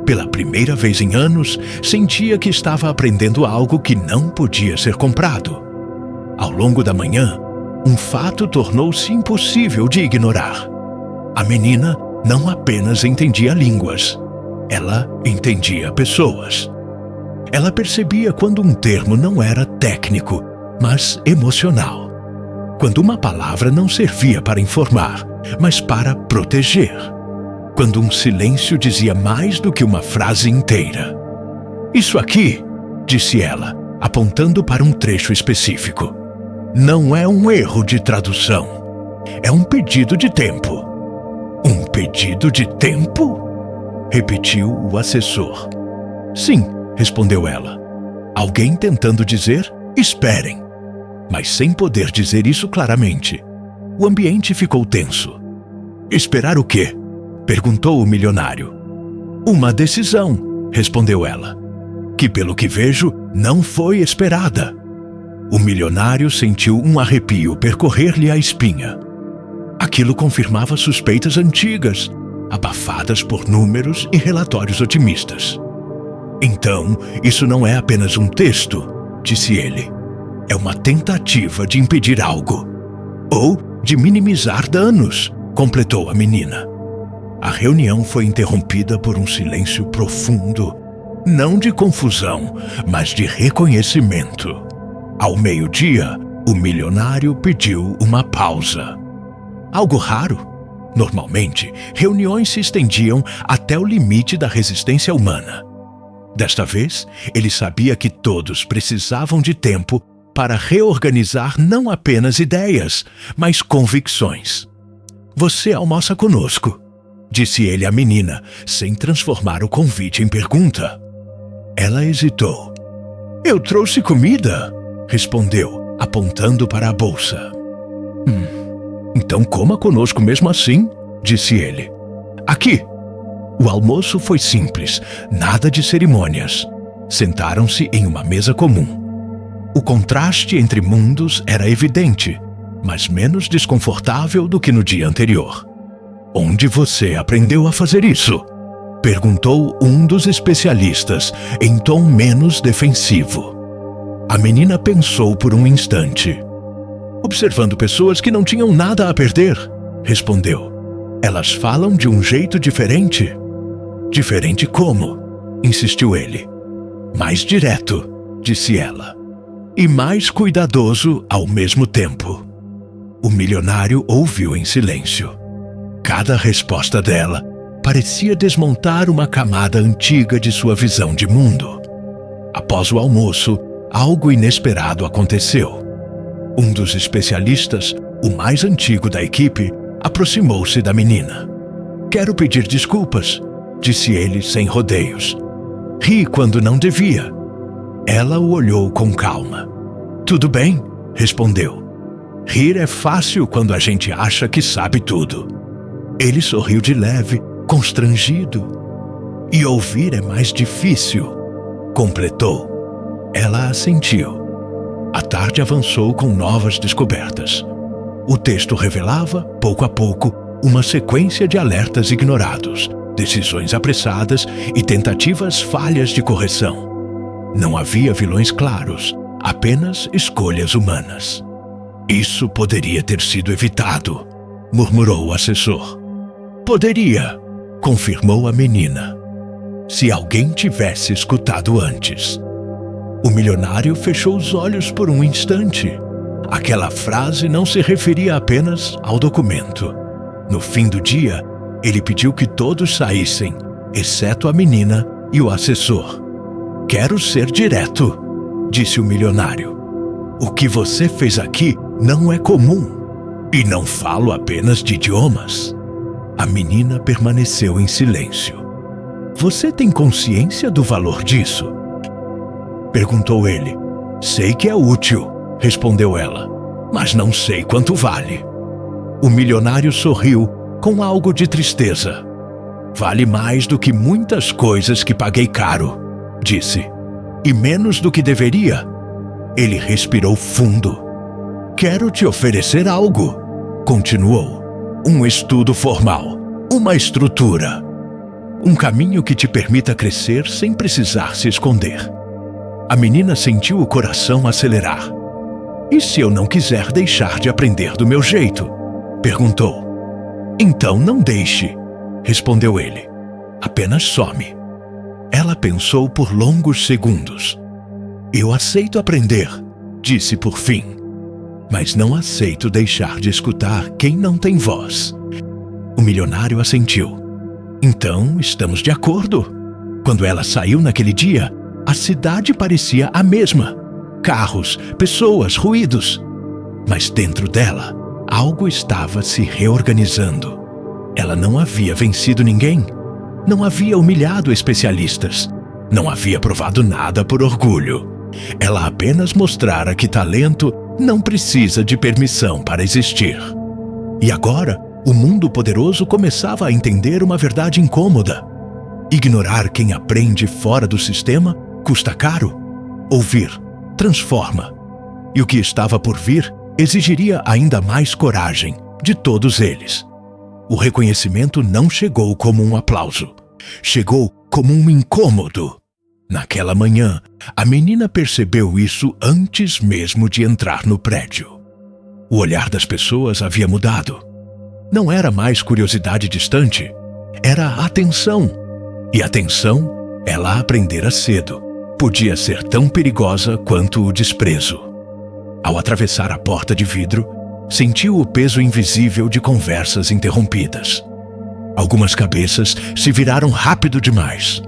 Pela primeira vez em anos, sentia que estava aprendendo algo que não podia ser comprado. Ao longo da manhã, um fato tornou-se impossível de ignorar. A menina não apenas entendia línguas, ela entendia pessoas. Ela percebia quando um termo não era técnico, mas emocional. Quando uma palavra não servia para informar, mas para proteger. Quando um silêncio dizia mais do que uma frase inteira. "Isso aqui", disse ela, apontando para um trecho específico, "não é um erro de tradução. É um pedido de tempo." "Um pedido de tempo?", repetiu o assessor. "Sim", respondeu ela. Alguém tentando dizer, "esperem", mas sem poder dizer isso claramente. O ambiente ficou tenso. "Esperar o quê?", perguntou o milionário. "Uma decisão", respondeu ela, "que pelo que vejo não foi esperada." O milionário sentiu um arrepio percorrer-lhe a espinha. Aquilo confirmava suspeitas antigas, abafadas por números e relatórios otimistas. "Então, isso não é apenas um texto", disse ele. "É uma tentativa de impedir algo. Ou de minimizar danos", completou a menina. A reunião foi interrompida por um silêncio profundo, não de confusão, mas de reconhecimento. Ao meio-dia, o milionário pediu uma pausa. Algo raro. Normalmente, reuniões se estendiam até o limite da resistência humana. Desta vez, ele sabia que todos precisavam de tempo para reorganizar não apenas ideias, mas convicções. "Você almoça conosco", disse ele à menina, sem transformar o convite em pergunta. Ela hesitou. "Eu trouxe comida", respondeu, apontando para a bolsa. Então coma conosco mesmo assim", disse ele. "Aqui." O almoço foi simples, nada de cerimônias. Sentaram-se em uma mesa comum. O contraste entre mundos era evidente, mas menos desconfortável do que no dia anterior. "Onde você aprendeu a fazer isso?", perguntou um dos especialistas em tom menos defensivo. A menina pensou por um instante. "Observando pessoas que não tinham nada a perder", respondeu. Elas falam de um jeito diferente. Diferente como? Insistiu ele. Mais direto, disse ela. E mais cuidadoso ao mesmo tempo. O milionário ouviu em silêncio. Cada resposta dela parecia desmontar uma camada antiga de sua visão de mundo. Após o almoço, algo inesperado aconteceu. Um dos especialistas, o mais antigo da equipe, aproximou-se da menina. Quero pedir desculpas, disse ele sem rodeios. Ri quando não devia. Ela o olhou com calma. Tudo bem, respondeu. Rir é fácil quando a gente acha que sabe tudo. Ele sorriu de leve, constrangido. E ouvir é mais difícil, completou. Ela assentiu. A tarde avançou com novas descobertas. O texto revelava, pouco a pouco, uma sequência de alertas ignorados, decisões apressadas e tentativas falhas de correção. Não havia vilões claros, apenas escolhas humanas. Isso poderia ter sido evitado, murmurou o assessor. Poderia, confirmou a menina. Se alguém tivesse escutado antes. O milionário fechou os olhos por um instante. Aquela frase não se referia apenas ao documento. No fim do dia, ele pediu que todos saíssem, exceto a menina e o assessor. Quero ser direto, disse o milionário. O que você fez aqui não é comum. E não falo apenas de idiomas. A menina permaneceu em silêncio. Você tem consciência do valor disso? Perguntou ele. Sei que é útil, respondeu ela, mas não sei quanto vale. O milionário sorriu com algo de tristeza. Vale mais do que muitas coisas que paguei caro, disse. E menos do que deveria. Ele respirou fundo. Quero te oferecer algo, continuou. Um estudo formal, uma estrutura. Um caminho que te permita crescer sem precisar se esconder. A menina sentiu o coração acelerar. E se eu não quiser deixar de aprender do meu jeito? Perguntou. Então não deixe, respondeu ele. Apenas some. Ela pensou por longos segundos. Eu aceito aprender, disse por fim. Mas não aceito deixar de escutar quem não tem voz. O milionário assentiu. Então estamos de acordo. Quando ela saiu naquele dia, a cidade parecia a mesma. Carros, pessoas, ruídos. Mas dentro dela, algo estava se reorganizando. Ela não havia vencido ninguém. Não havia humilhado especialistas. Não havia provado nada por orgulho. Ela apenas mostrara que talento não precisa de permissão para existir. E agora, o mundo poderoso começava a entender uma verdade incômoda. Ignorar quem aprende fora do sistema custa caro. Ouvir transforma. E o que estava por vir exigiria ainda mais coragem de todos eles. O reconhecimento não chegou como um aplauso. Chegou como um incômodo. Naquela manhã, a menina percebeu isso antes mesmo de entrar no prédio. O olhar das pessoas havia mudado. Não era mais curiosidade distante, era atenção. E atenção, ela aprendera cedo, podia ser tão perigosa quanto o desprezo. Ao atravessar a porta de vidro, sentiu o peso invisível de conversas interrompidas. Algumas cabeças se viraram rápido demais.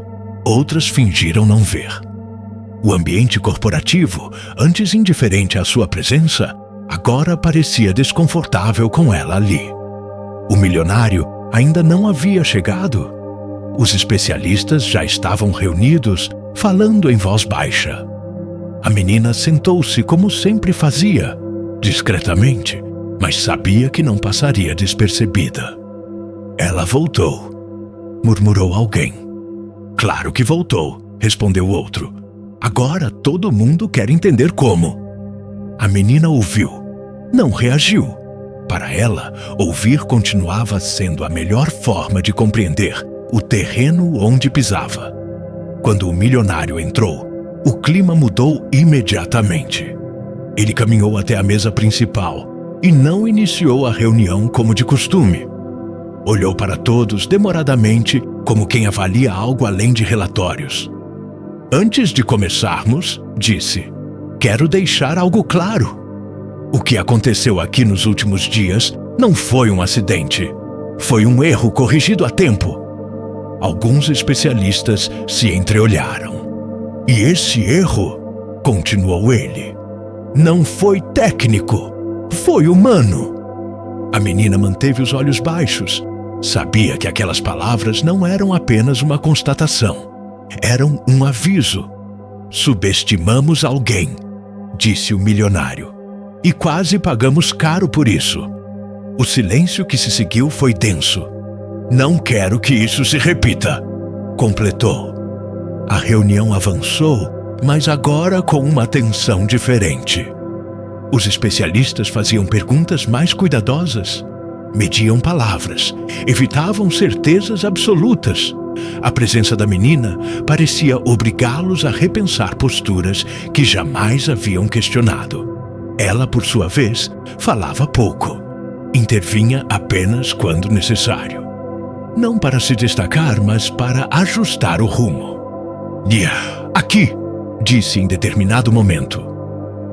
Outras fingiram não ver. O ambiente corporativo, antes indiferente à sua presença, agora parecia desconfortável com ela ali. O milionário ainda não havia chegado. Os especialistas já estavam reunidos, falando em voz baixa. A menina sentou-se como sempre fazia, discretamente, mas sabia que não passaria despercebida. Ela voltou, murmurou alguém. Claro que voltou, respondeu o outro. Agora todo mundo quer entender como. A menina ouviu, não reagiu. Para ela, ouvir continuava sendo a melhor forma de compreender o terreno onde pisava. Quando o milionário entrou, o clima mudou imediatamente. Ele caminhou até a mesa principal e não iniciou a reunião como de costume. Olhou para todos demoradamente, como quem avalia algo além de relatórios. Antes de começarmos, disse, quero deixar algo claro. O que aconteceu aqui nos últimos dias não foi um acidente. Foi um erro corrigido a tempo. Alguns especialistas se entreolharam. E esse erro, continuou ele, não foi técnico, foi humano. A menina manteve os olhos baixos. Sabia que aquelas palavras não eram apenas uma constatação. Eram um aviso. Subestimamos alguém, disse o milionário. E quase pagamos caro por isso. O silêncio que se seguiu foi denso. Não quero que isso se repita, completou. A reunião avançou, mas agora com uma tensão diferente. Os especialistas faziam perguntas mais cuidadosas, mediam palavras, evitavam certezas absolutas. A presença da menina parecia obrigá-los a repensar posturas que jamais haviam questionado. Ela, por sua vez, falava pouco. Intervinha apenas quando necessário. Não para se destacar, mas para ajustar o rumo. Aqui, disse em determinado momento.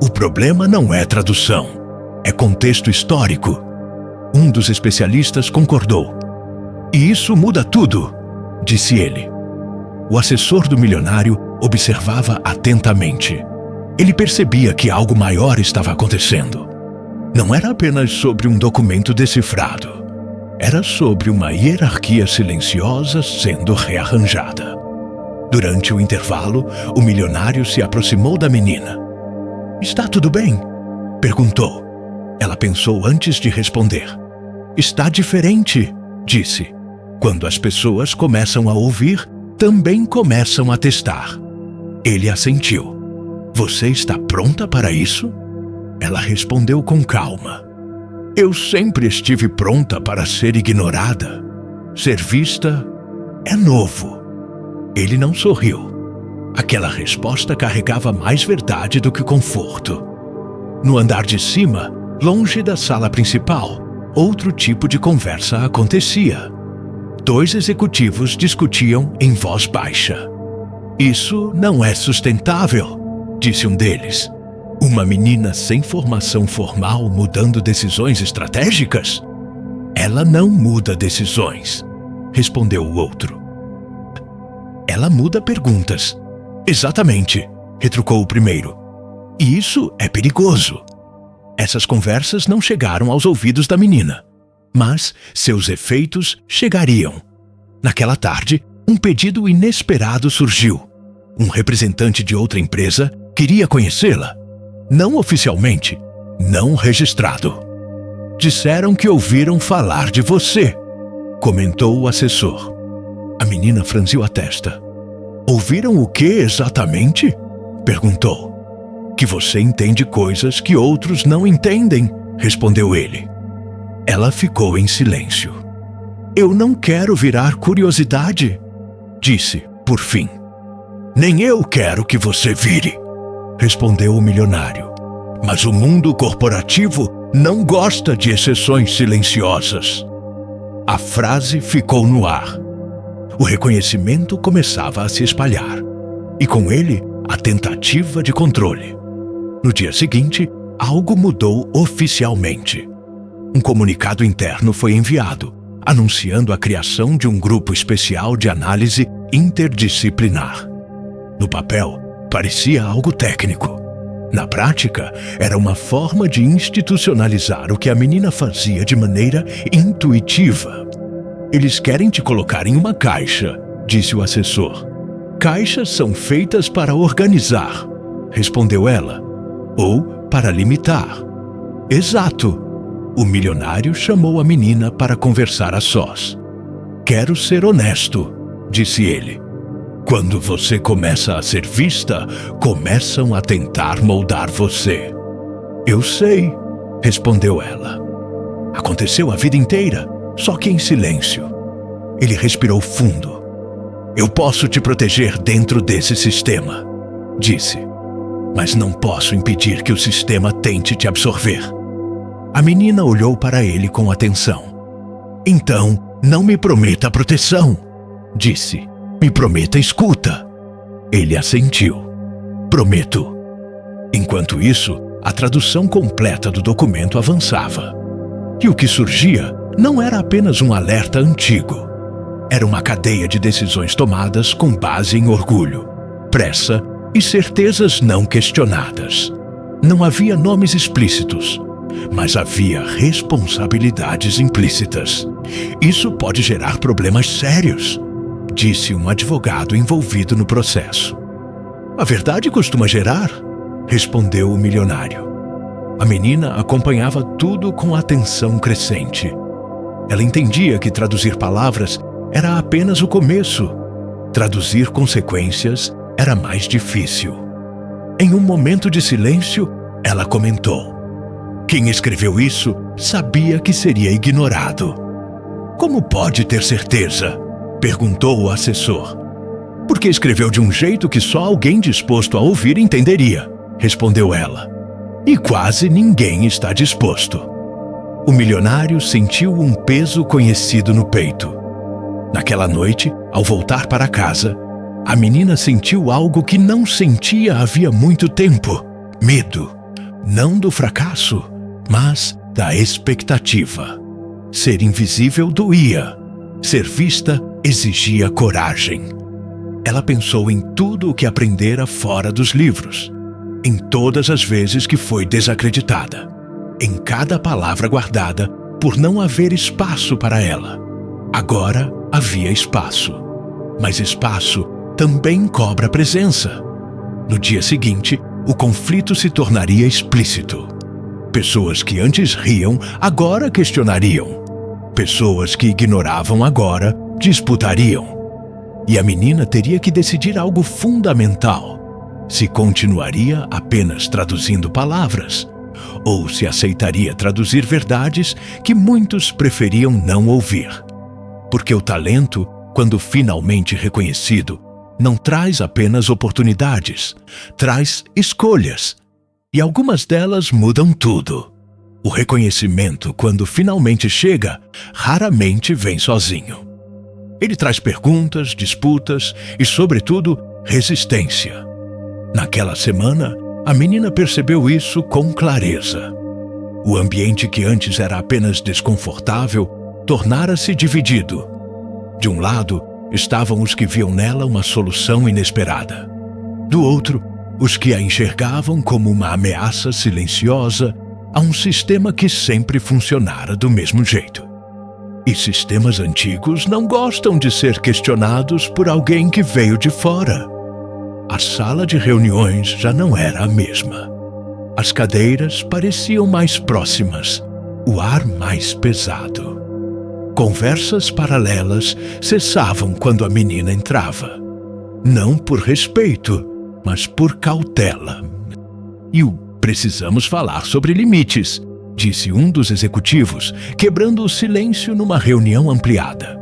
O problema não é tradução, é contexto histórico. Um dos especialistas concordou. E isso muda tudo, disse ele. O assessor do milionário observava atentamente. Ele percebia que algo maior estava acontecendo. Não era apenas sobre um documento decifrado. Era sobre uma hierarquia silenciosa sendo rearranjada. Durante o intervalo, o milionário se aproximou da menina. Está tudo bem? Perguntou. Ela pensou antes de responder. Está diferente, disse. Quando as pessoas começam a ouvir, também começam a testar. Ele assentiu. Você está pronta para isso? Ela respondeu com calma. Eu sempre estive pronta para ser ignorada. Ser vista é novo. Ele não sorriu. Aquela resposta carregava mais verdade do que conforto. No andar de cima, longe da sala principal, outro tipo de conversa acontecia. 2 executivos discutiam em voz baixa. Isso não é sustentável, disse um deles. Uma menina sem formação formal mudando decisões estratégicas? Ela não muda decisões, respondeu o outro. Ela muda perguntas. Exatamente, retrucou o primeiro. E isso é perigoso. Essas conversas não chegaram aos ouvidos da menina, mas seus efeitos chegariam. Naquela tarde, um pedido inesperado surgiu. Um representante de outra empresa queria conhecê-la. Não oficialmente, não registrado. Disseram que ouviram falar de você, comentou o assessor. A menina franziu a testa. Ouviram o que exatamente? Perguntou. Que você entende coisas que outros não entendem, respondeu ele. Ela ficou em silêncio. Eu não quero virar curiosidade, disse, por fim. Nem eu quero que você vire, respondeu o milionário. Mas o mundo corporativo não gosta de exceções silenciosas. A frase ficou no ar. O reconhecimento começava a se espalhar. E com ele, a tentativa de controle. No dia seguinte, algo mudou oficialmente. Um comunicado interno foi enviado, anunciando a criação de um grupo especial de análise interdisciplinar. No papel, parecia algo técnico. Na prática, era uma forma de institucionalizar o que a menina fazia de maneira intuitiva. Eles querem te colocar em uma caixa, disse o assessor. Caixas são feitas para organizar, respondeu ela, ou para limitar. Exato. O milionário chamou a menina para conversar a sós. Quero ser honesto, disse ele. Quando você começa a ser vista, começam a tentar moldar você. Eu sei, respondeu ela. Aconteceu a vida inteira, só que em silêncio. Ele respirou fundo. Eu posso te proteger dentro desse sistema, disse. Mas não posso impedir que o sistema tente te absorver. A menina olhou para ele com atenção. Então, Não me prometa proteção, disse. Me prometa escuta. Ele assentiu. Prometo. Enquanto isso, a tradução completa do documento avançava. E o que surgia não era apenas um alerta antigo. Era uma cadeia de decisões tomadas com base em orgulho, pressa e certezas não questionadas. Não havia nomes explícitos, mas havia responsabilidades implícitas. Isso pode gerar problemas sérios, disse um advogado envolvido no processo. A verdade costuma gerar, respondeu o milionário. A menina acompanhava tudo com atenção crescente. Ela entendia que traduzir palavras era apenas o começo. Traduzir consequências era mais difícil. Em um momento de silêncio, ela comentou: quem escreveu isso sabia que seria ignorado. Como pode ter certeza? Perguntou o assessor. Porque escreveu de um jeito que só alguém disposto a ouvir entenderia, respondeu ela. E quase ninguém está disposto. O milionário sentiu um peso conhecido no peito. Naquela noite, ao voltar para casa, a menina sentiu algo que não sentia havia muito tempo. Medo, não do fracasso, mas da expectativa. Ser invisível doía. Ser vista exigia coragem. Ela pensou em tudo o que aprendera fora dos livros, em todas as vezes que foi desacreditada, em cada palavra guardada por não haver espaço para ela. Agora havia espaço, mas espaço também cobra presença. No dia seguinte, o conflito se tornaria explícito. Pessoas que antes riam, agora questionariam. Pessoas que ignoravam agora disputariam. E a menina teria que decidir algo fundamental: se continuaria apenas traduzindo palavras, ou se aceitaria traduzir verdades que muitos preferiam não ouvir. Porque o talento, quando finalmente reconhecido, não traz apenas oportunidades, traz escolhas. E algumas delas mudam tudo. O reconhecimento, quando finalmente chega, raramente vem sozinho. Ele traz perguntas, disputas e, sobretudo, resistência. Naquela semana, a menina percebeu isso com clareza. O ambiente que antes era apenas desconfortável tornara-se dividido. De um lado, estavam os que viam nela uma solução inesperada. Do outro, os que a enxergavam como uma ameaça silenciosa a um sistema que sempre funcionara do mesmo jeito. E sistemas antigos não gostam de ser questionados por alguém que veio de fora. A sala de reuniões já não era a mesma. As cadeiras pareciam mais próximas, o ar mais pesado. Conversas paralelas cessavam quando a menina entrava. Não por respeito, mas por cautela. E o precisamos falar sobre limites, disse um dos executivos, quebrando o silêncio numa reunião ampliada.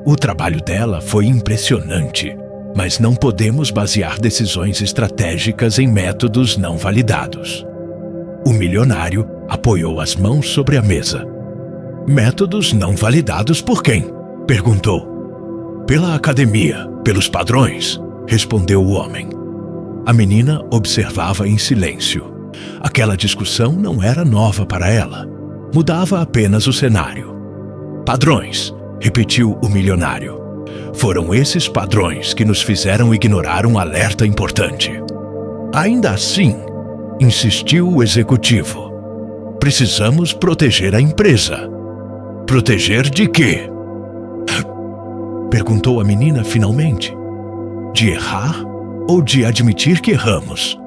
O trabalho dela foi impressionante, mas não podemos basear decisões estratégicas em métodos não validados. O milionário apoiou as mãos sobre a mesa. Métodos não validados por quem? Perguntou. Pela academia, pelos padrões, respondeu o homem. A menina observava em silêncio. Aquela discussão não era nova para ela. Mudava apenas o cenário. Padrões, repetiu o milionário. Foram esses padrões que nos fizeram ignorar um alerta importante. Ainda assim, insistiu o executivo, precisamos proteger a empresa. Proteger de quê? Perguntou a menina finalmente. De errar ou de admitir que erramos?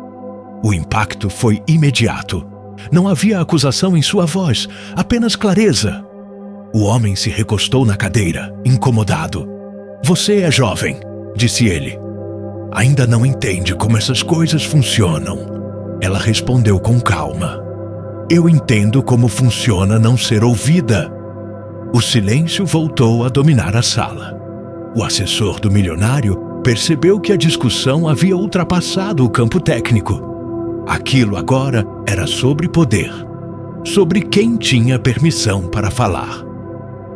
O impacto foi imediato. Não havia acusação em sua voz, apenas clareza. O homem se recostou na cadeira, incomodado. Você é jovem, disse ele. Ainda não entende como essas coisas funcionam. Ela respondeu com calma. Eu entendo como funciona não ser ouvida. O silêncio voltou a dominar a sala. O assessor do milionário percebeu que a discussão havia ultrapassado o campo técnico. Aquilo agora era sobre poder, sobre quem tinha permissão para falar.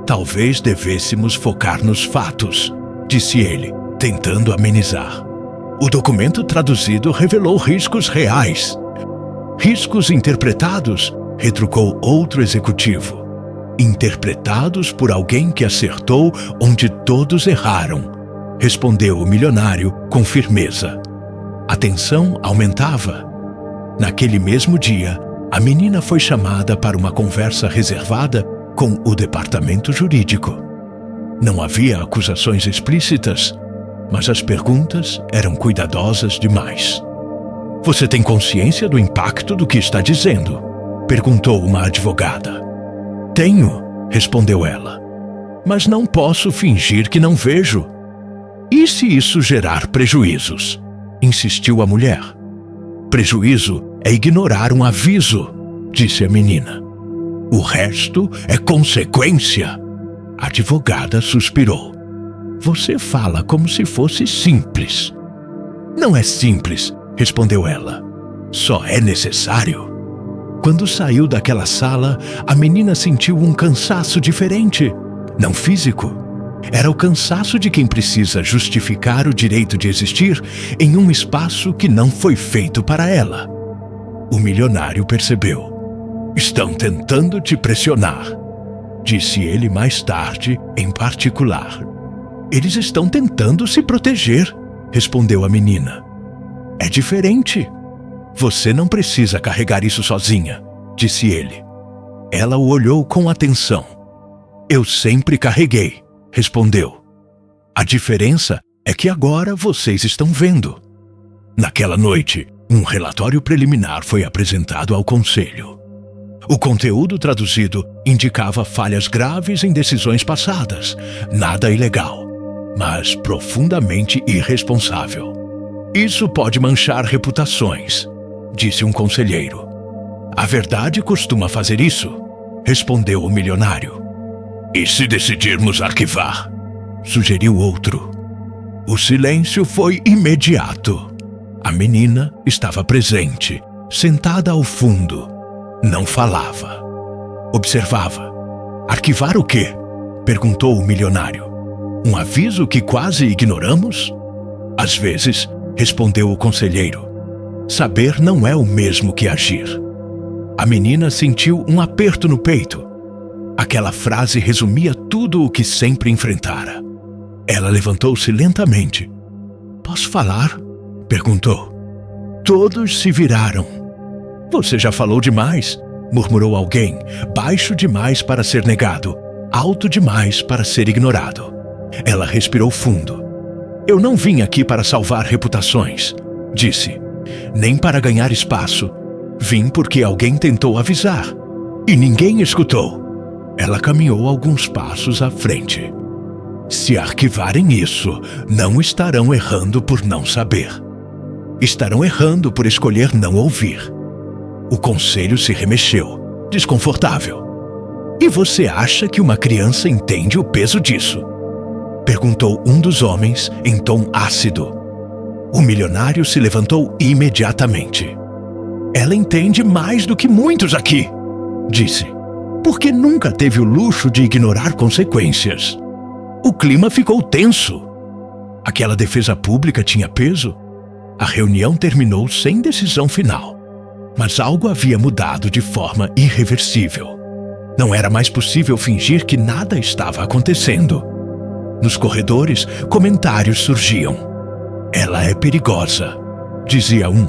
Talvez devêssemos focar nos fatos, disse ele, tentando amenizar. O documento traduzido revelou riscos reais. Riscos interpretados, retrucou outro executivo. Interpretados por alguém que acertou onde todos erraram, respondeu o milionário com firmeza. A tensão aumentava. Naquele mesmo dia, a menina foi chamada para uma conversa reservada com o departamento jurídico. Não havia acusações explícitas, mas as perguntas eram cuidadosas demais. Você tem consciência do impacto do que está dizendo? Perguntou uma advogada. Tenho, respondeu ela, mas não posso fingir que não vejo. E se isso gerar prejuízos? Insistiu a mulher. Prejuízo é ignorar um aviso, disse a menina. O resto é consequência. A advogada suspirou. Você fala como se fosse simples. Não é simples, respondeu ela. Só é necessário. Quando saiu daquela sala, a menina sentiu um cansaço diferente. Não físico. Era o cansaço de quem precisa justificar o direito de existir em um espaço que não foi feito para ela. O milionário percebeu. Estão tentando te pressionar, disse ele mais tarde, em particular. Eles estão tentando se proteger, respondeu a menina. É diferente. Você não precisa carregar isso sozinha, disse ele. Ela o olhou com atenção. Eu sempre carreguei, respondeu. A diferença é que agora vocês estão vendo. Naquela noite, um relatório preliminar foi apresentado ao conselho. O conteúdo traduzido indicava falhas graves em decisões passadas, nada ilegal, mas profundamente irresponsável. Isso pode manchar reputações, disse um conselheiro. A verdade costuma fazer isso, respondeu o milionário. E se decidirmos arquivar? Sugeriu outro. O silêncio foi imediato. A menina estava presente, sentada ao fundo. Não falava. Observava. Arquivar o quê? Perguntou o milionário. Um aviso que quase ignoramos? Às vezes, respondeu o conselheiro. Saber não é o mesmo que agir. A menina sentiu um aperto no peito. Aquela frase resumia tudo o que sempre enfrentara. Ela levantou-se lentamente. Posso falar? Perguntou. Todos se viraram. Você já falou demais, murmurou alguém, baixo demais para ser negado, alto demais para ser ignorado. Ela respirou fundo. Eu não vim aqui para salvar reputações, disse. Nem para ganhar espaço. Vim porque alguém tentou avisar. E ninguém escutou. Ela caminhou alguns passos à frente. Se arquivarem isso, não estarão errando por não saber. Estarão errando por escolher não ouvir. O conselho se remexeu, desconfortável. E você acha que uma criança entende o peso disso? Perguntou um dos homens em tom ácido. O milionário se levantou imediatamente. Ela entende mais do que muitos aqui, disse, porque nunca teve o luxo de ignorar consequências. O clima ficou tenso. Aquela defesa pública tinha peso. A reunião terminou sem decisão final. Mas algo havia mudado de forma irreversível. Não era mais possível fingir que nada estava acontecendo. Nos corredores, comentários surgiam. Ela é perigosa, dizia um.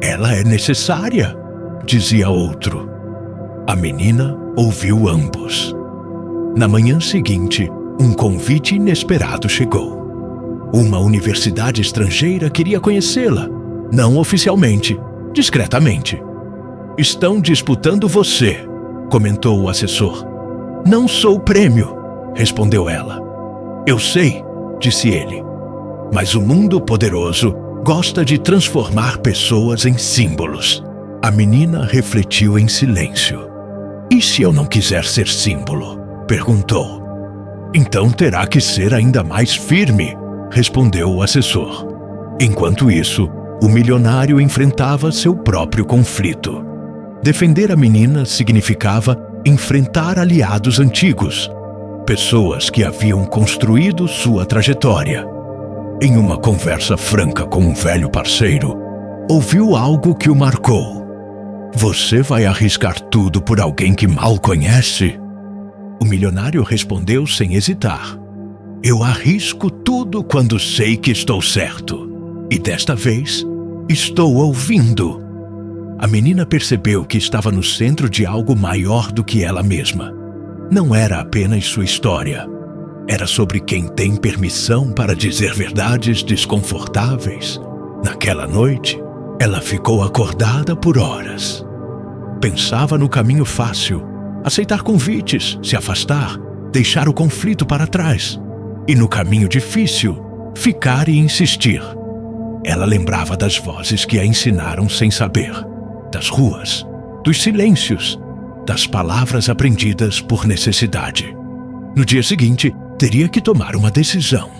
Ela é necessária, dizia outro. A menina ouviu ambos. Na manhã seguinte, um convite inesperado chegou. Uma universidade estrangeira queria conhecê-la, não oficialmente, discretamente. Estão disputando você, comentou o assessor. Não sou prêmio, respondeu ela. Eu sei, disse ele. Mas o mundo poderoso gosta de transformar pessoas em símbolos. A menina refletiu em silêncio. E se eu não quiser ser símbolo? Perguntou. Então terá que ser ainda mais firme, respondeu o assessor. Enquanto isso, o milionário enfrentava seu próprio conflito. Defender a menina significava enfrentar aliados antigos. pessoas que haviam construído sua trajetória. Em uma conversa franca com um velho parceiro, ouviu algo que o marcou. Você vai arriscar tudo por alguém que mal conhece? O milionário respondeu sem hesitar. Eu arrisco tudo quando sei que estou certo. E desta vez, estou ouvindo. A menina percebeu que estava no centro de algo maior do que ela mesma. Não era apenas sua história. Era sobre quem tem permissão para dizer verdades desconfortáveis. Naquela noite, ela ficou acordada por horas. Pensava no caminho fácil, aceitar convites, se afastar, deixar o conflito para trás. E no caminho difícil, ficar e insistir. Ela lembrava das vozes que a ensinaram sem saber, das ruas, dos silêncios, das palavras aprendidas por necessidade. No dia seguinte, teria que tomar uma decisão.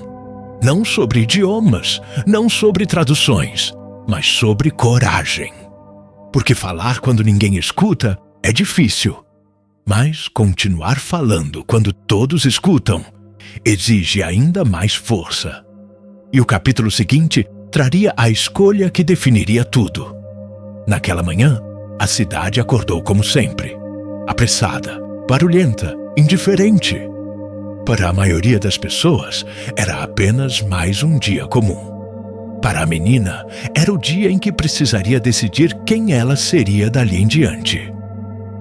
Não sobre idiomas, não sobre traduções, mas sobre coragem. Porque falar quando ninguém escuta é difícil. Mas continuar falando quando todos escutam exige ainda mais força. E o capítulo seguinte traria a escolha que definiria tudo. Naquela manhã, a cidade acordou como sempre. Apressada, barulhenta, indiferente. Para a maioria das pessoas, era apenas mais um dia comum. Para a menina, era o dia em que precisaria decidir quem ela seria dali em diante.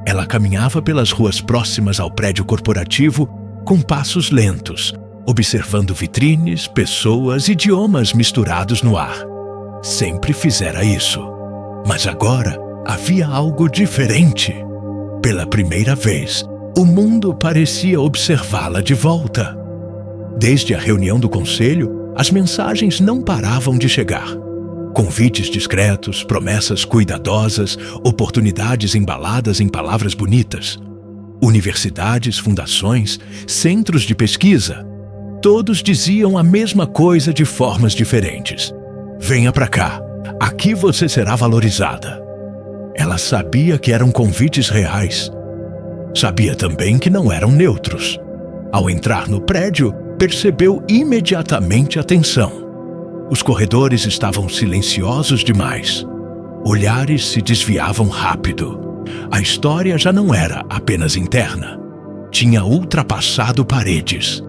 Ela caminhava pelas ruas próximas ao prédio corporativo com passos lentos, observando vitrines, pessoas e idiomas misturados no ar. Sempre fizera isso. Mas agora havia algo diferente. Pela primeira vez, o mundo parecia observá-la de volta. Desde a reunião do conselho, as mensagens não paravam de chegar. Convites discretos, promessas cuidadosas, oportunidades embaladas em palavras bonitas. Universidades, fundações, centros de pesquisa. Todos diziam a mesma coisa de formas diferentes. Venha pra cá, aqui você será valorizada. Ela sabia que eram convites reais. Sabia também que não eram neutros. Ao entrar no prédio, percebeu imediatamente a tensão. Os corredores estavam silenciosos demais. Olhares se desviavam rápido. A história já não era apenas interna. Tinha ultrapassado paredes.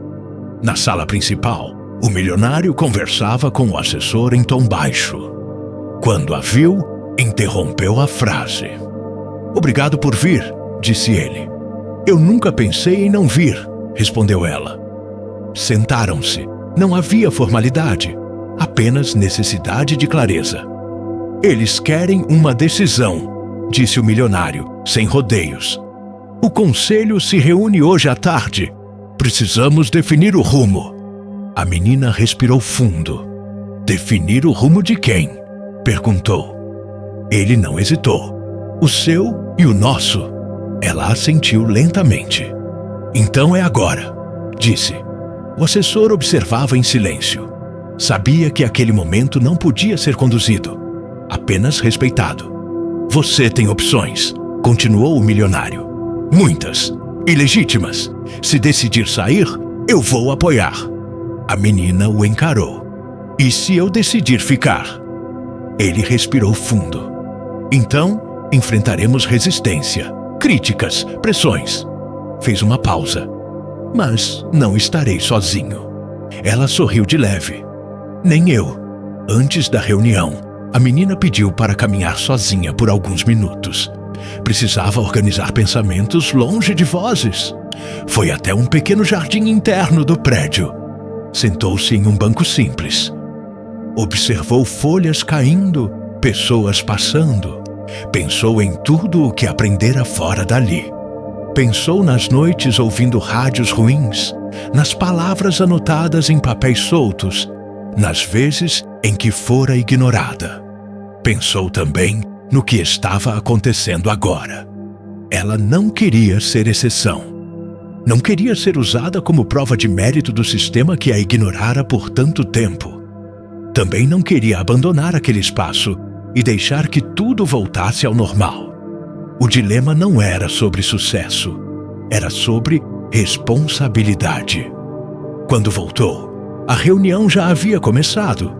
Na sala principal, o milionário conversava com o assessor em tom baixo. Quando a viu, interrompeu a frase. Obrigado por vir, disse ele. Eu nunca pensei em não vir, respondeu ela. Sentaram-se. Não havia formalidade, apenas necessidade de clareza. Eles querem uma decisão, disse o milionário, sem rodeios. O conselho se reúne hoje à tarde. Precisamos definir o rumo. A menina respirou fundo. Definir o rumo de quem? Perguntou. Ele não hesitou. O seu e o nosso. Ela assentiu lentamente. Então é agora, disse. O assessor observava em silêncio. Sabia que aquele momento não podia ser conduzido, apenas respeitado. Você tem opções, continuou o milionário. Muitas, ilegítimas. Se decidir sair, eu vou apoiar. A menina o encarou. E se eu decidir ficar? Ele respirou fundo. Então, enfrentaremos resistência, críticas, pressões. Fez uma pausa. Mas não estarei sozinho. Ela sorriu de leve. Nem eu. Antes da reunião, a menina pediu para caminhar sozinha por alguns minutos. Precisava organizar pensamentos longe de vozes. Foi até um pequeno jardim interno do prédio. Sentou-se em um banco simples. Observou folhas caindo, pessoas passando. Pensou em tudo o que aprendera fora dali. Pensou nas noites ouvindo rádios ruins, nas palavras anotadas em papéis soltos, nas vezes em que fora ignorada. Pensou também no que estava acontecendo agora. Ela não queria ser exceção. Não queria ser usada como prova de mérito do sistema que a ignorara por tanto tempo. Também não queria abandonar aquele espaço e deixar que tudo voltasse ao normal. O dilema não era sobre sucesso, era sobre responsabilidade. Quando voltou, a reunião já havia começado.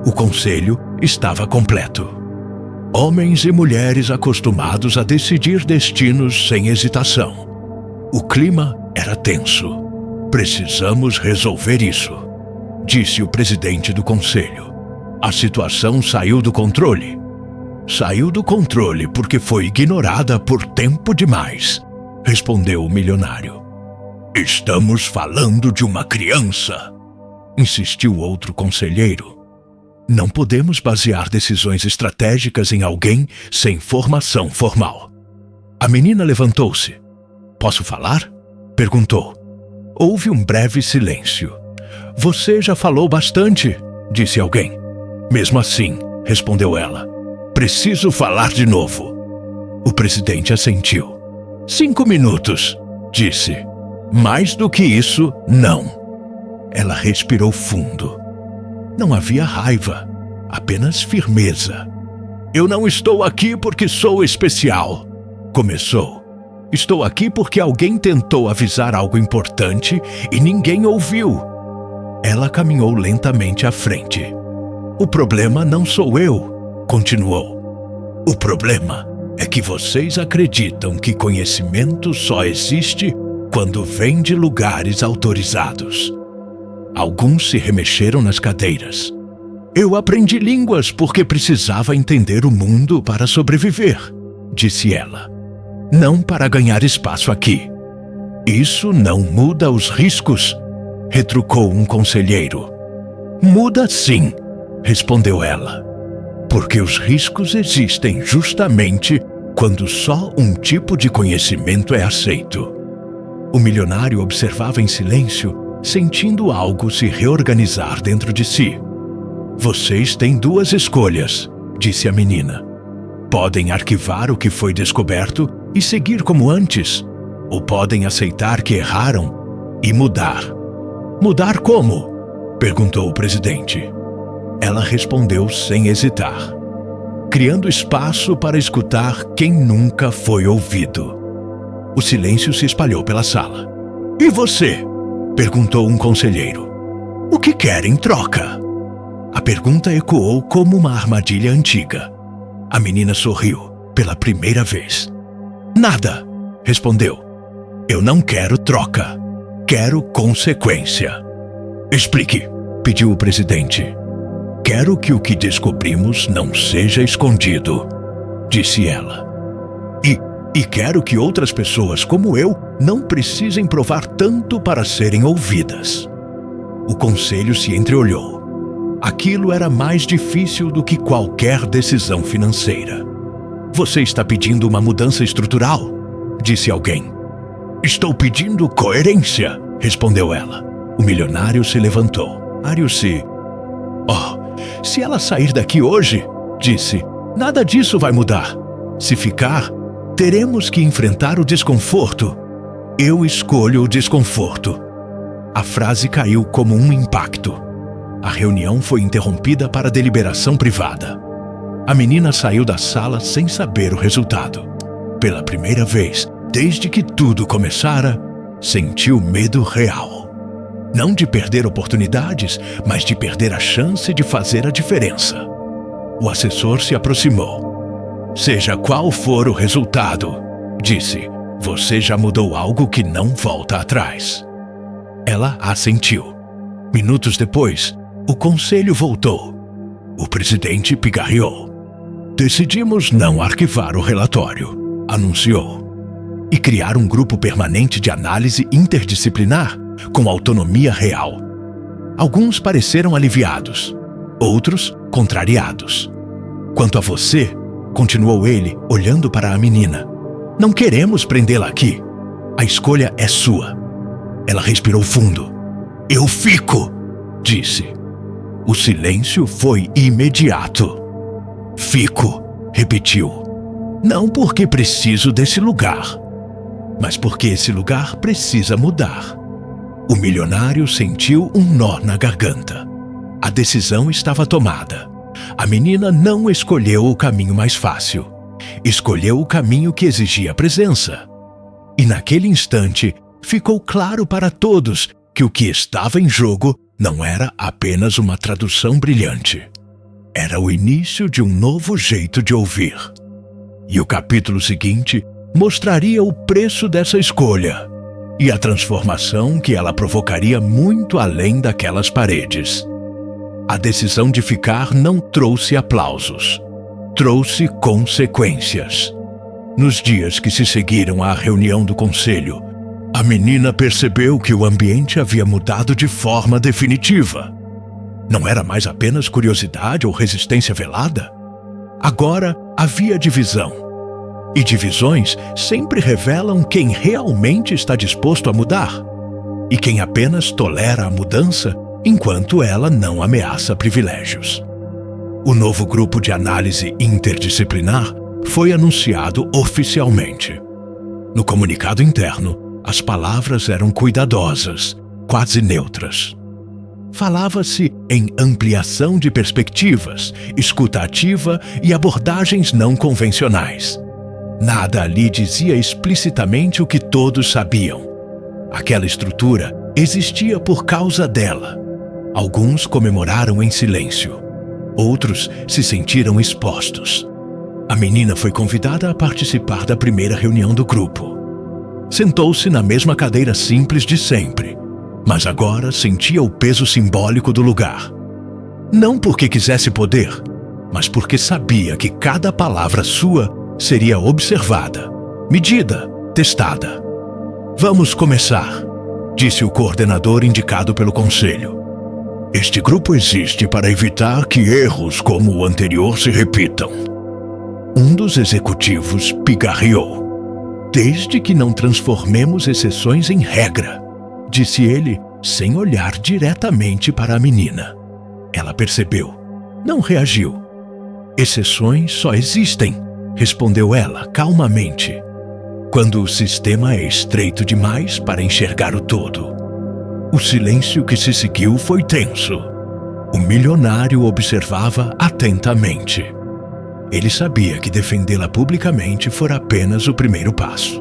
O conselho estava completo. Homens e mulheres acostumados a decidir destinos sem hesitação. O clima era tenso. Precisamos resolver isso, disse o presidente do conselho. A situação saiu do controle. Saiu do controle porque foi ignorada por tempo demais, respondeu o milionário. Estamos falando de uma criança, insistiu outro conselheiro. Não podemos basear decisões estratégicas em alguém sem formação formal. A menina levantou-se. Posso falar? Perguntou. Houve um breve silêncio. Você já falou bastante, disse alguém. Mesmo assim, respondeu ela. Preciso falar de novo. O presidente assentiu. 5 minutos, disse. Mais do que isso, não. Ela respirou fundo. Não havia raiva, apenas firmeza. Eu não estou aqui porque sou especial, começou. Estou aqui porque alguém tentou avisar algo importante e ninguém ouviu. Ela caminhou lentamente à frente. O problema não sou eu, continuou. O problema é que vocês acreditam que conhecimento só existe quando vem de lugares autorizados. Alguns se remexeram nas cadeiras. Eu aprendi línguas porque precisava entender o mundo para sobreviver, disse ela. Não para ganhar espaço aqui. Isso não muda os riscos, retrucou um conselheiro. Muda sim, respondeu ela. Porque os riscos existem justamente quando só um tipo de conhecimento é aceito. O milionário observava em silêncio, sentindo algo se reorganizar dentro de si. Vocês têm 2 escolhas, disse a menina. Podem arquivar o que foi descoberto e seguir como antes, ou podem aceitar que erraram e mudar. Mudar como? Perguntou o presidente. Ela respondeu sem hesitar, criando espaço para escutar quem nunca foi ouvido. O silêncio se espalhou pela sala. E você? Perguntou um conselheiro. O que quer em troca? A pergunta ecoou como uma armadilha antiga. A menina sorriu pela primeira vez. Nada, respondeu. Eu não quero troca. Quero consequência. Explique, pediu o presidente. Quero que o que descobrimos não seja escondido, disse ela. E quero que outras pessoas como eu não precisem provar tanto para serem ouvidas. O conselho se entreolhou. Aquilo era mais difícil do que qualquer decisão financeira. Você está pedindo uma mudança estrutural? Disse alguém. Estou pedindo coerência, respondeu ela. O milionário se levantou. Se ela sair daqui hoje, disse, nada disso vai mudar. Se ficar, teremos que enfrentar o desconforto. Eu escolho o desconforto. A frase caiu como um impacto. A reunião foi interrompida para deliberação privada. A menina saiu da sala sem saber o resultado. Pela primeira vez, desde que tudo começara, sentiu medo real. Não de perder oportunidades, mas de perder a chance de fazer a diferença. O assessor se aproximou. Seja qual for o resultado, disse, você já mudou algo que não volta atrás. Ela assentiu. Minutos depois, o conselho voltou. O presidente pigarreou. Decidimos não arquivar o relatório, anunciou, e criar um grupo permanente de análise interdisciplinar com autonomia real. Alguns pareceram aliviados, outros contrariados. Quanto a você, continuou ele, olhando para a menina, não queremos prendê-la aqui. A escolha é sua. Ela respirou fundo. Eu fico, disse. O silêncio foi imediato. Fico, repetiu. Não porque preciso desse lugar, mas porque esse lugar precisa mudar. O milionário sentiu um nó na garganta. A decisão estava tomada. A menina não escolheu o caminho mais fácil. Escolheu o caminho que exigia presença. E naquele instante, ficou claro para todos que o que estava em jogo não era apenas uma tradução brilhante. Era o início de um novo jeito de ouvir. E o capítulo seguinte mostraria o preço dessa escolha e a transformação que ela provocaria muito além daquelas paredes. A decisão de ficar não trouxe aplausos, trouxe consequências. Nos dias que se seguiram à reunião do conselho, a menina percebeu que o ambiente havia mudado de forma definitiva. Não era mais apenas curiosidade ou resistência velada. Agora havia divisão. E divisões sempre revelam quem realmente está disposto a mudar e quem apenas tolera a mudança enquanto ela não ameaça privilégios. O novo grupo de análise interdisciplinar foi anunciado oficialmente. No comunicado interno, as palavras eram cuidadosas, quase neutras. Falava-se em ampliação de perspectivas, escuta ativa e abordagens não convencionais. Nada ali dizia explicitamente o que todos sabiam. Aquela estrutura existia por causa dela. Alguns comemoraram em silêncio. Outros se sentiram expostos. A menina foi convidada a participar da primeira reunião do grupo. Sentou-se na mesma cadeira simples de sempre, mas agora sentia o peso simbólico do lugar. Não porque quisesse poder, mas porque sabia que cada palavra sua seria observada, medida, testada. Vamos começar, disse o coordenador indicado pelo conselho. Este grupo existe para evitar que erros como o anterior se repitam. Um dos executivos pigarreou. Desde que não transformemos exceções em regra, disse ele, sem olhar diretamente para a menina. Ela percebeu. Não reagiu. Exceções só existem, respondeu ela calmamente, quando o sistema é estreito demais para enxergar o todo. O silêncio que se seguiu foi tenso. O milionário observava atentamente. Ele sabia que defendê-la publicamente fora apenas o primeiro passo.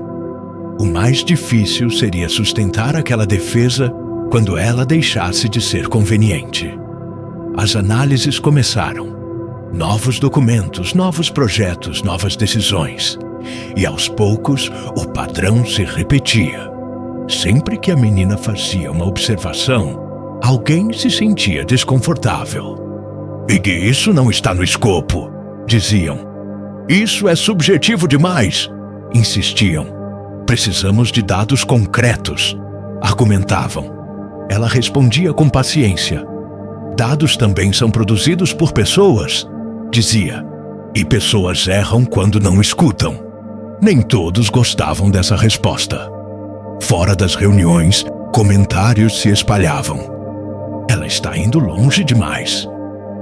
O mais difícil seria sustentar aquela defesa quando ela deixasse de ser conveniente. As análises começaram. Novos documentos, novos projetos, novas decisões. E aos poucos, o padrão se repetia. Sempre que a menina fazia uma observação, alguém se sentia desconfortável. E que isso não está no escopo, diziam. Isso é subjetivo demais, insistiam. Precisamos de dados concretos, argumentavam. Ela respondia com paciência. Dados também são produzidos por pessoas, dizia. E pessoas erram quando não escutam. Nem todos gostavam dessa resposta. Fora das reuniões, comentários se espalhavam. Ela está indo longe demais.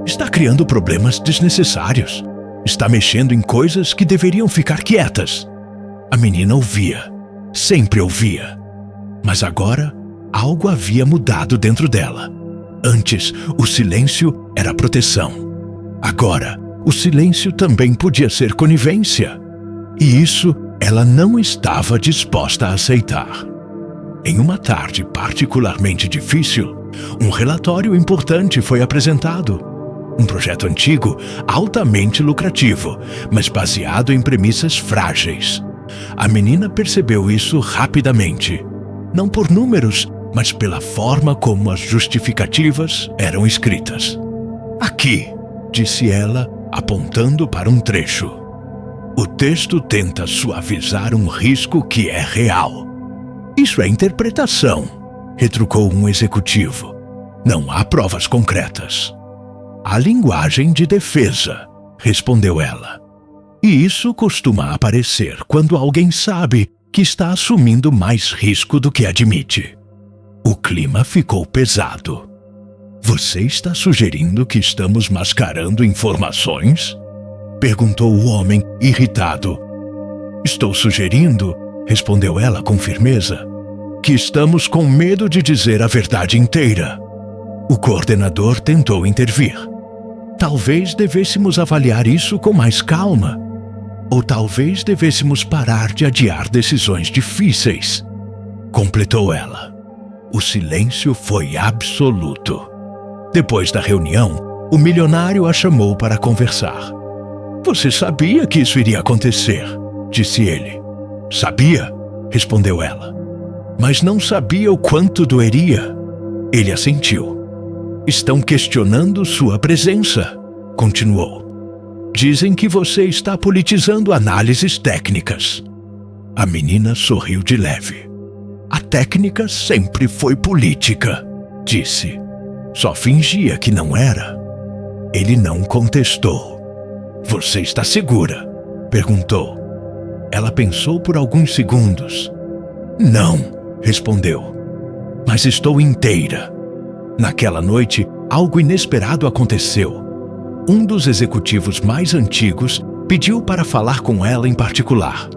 Está criando problemas desnecessários. Está mexendo em coisas que deveriam ficar quietas. A menina ouvia. Sempre ouvia. Mas agora, algo havia mudado dentro dela. Antes, o silêncio era proteção. Agora, o silêncio também podia ser conivência. E isso ela não estava disposta a aceitar. Em uma tarde particularmente difícil, um relatório importante foi apresentado. Um projeto antigo, altamente lucrativo, mas baseado em premissas frágeis. A menina percebeu isso rapidamente. Não por números, mas pela forma como as justificativas eram escritas. Aqui, disse ela, apontando para um trecho. O texto tenta suavizar um risco que é real. Isso é interpretação, retrucou um executivo. Não há provas concretas. A linguagem de defesa, respondeu ela. E isso costuma aparecer quando alguém sabe que está assumindo mais risco do que admite. O clima ficou pesado. Você está sugerindo que estamos mascarando informações? Perguntou o homem, irritado. Estou sugerindo, respondeu ela com firmeza, que estamos com medo de dizer a verdade inteira. O coordenador tentou intervir. Talvez devêssemos avaliar isso com mais calma. Ou talvez devêssemos parar de adiar decisões difíceis. completou ela. O silêncio foi absoluto. Depois da reunião, o milionário a chamou para conversar. Você sabia que isso iria acontecer, disse ele. Sabia, respondeu ela. Mas não sabia o quanto doeria. Ele assentiu. Estão questionando sua presença, continuou. Dizem que você está politizando análises técnicas. A menina sorriu de leve. A técnica sempre foi política, disse. Só fingia que não era. Ele não contestou. Você está segura? Perguntou. Ela pensou por alguns segundos. Não, respondeu. Mas estou inteira. Naquela noite, algo inesperado aconteceu. Um dos executivos mais antigos pediu para falar com ela em particular.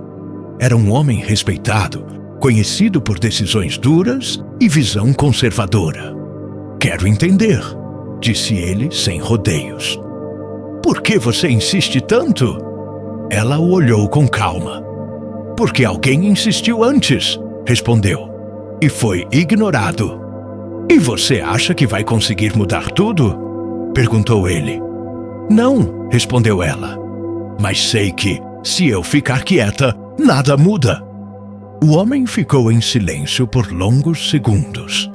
Era um homem respeitado, conhecido por decisões duras e visão conservadora. Quero entender, disse ele sem rodeios. Por que você insiste tanto? Ela o olhou com calma. Porque alguém insistiu antes, respondeu, e foi ignorado. E você acha que vai conseguir mudar tudo? Perguntou ele. Não, respondeu ela. Mas sei que, se eu ficar quieta, nada muda. O homem ficou em silêncio por longos segundos.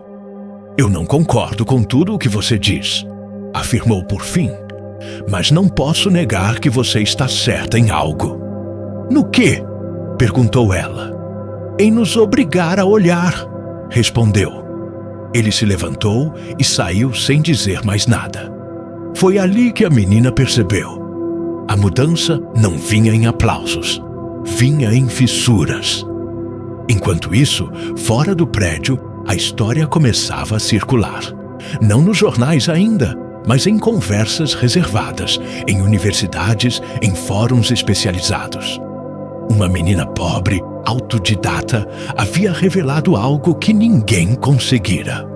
Eu não concordo com tudo o que você diz, afirmou por fim. Mas não posso negar que você está certa em algo. No quê? Perguntou ela. Em nos obrigar a olhar, respondeu. Ele se levantou e saiu sem dizer mais nada. Foi ali que a menina percebeu. A mudança não vinha em aplausos, vinha em fissuras. Enquanto isso, fora do prédio, a história começava a circular. Não nos jornais ainda, mas em conversas reservadas, em universidades, em fóruns especializados. Uma menina pobre, autodidata, havia revelado algo que ninguém conseguira.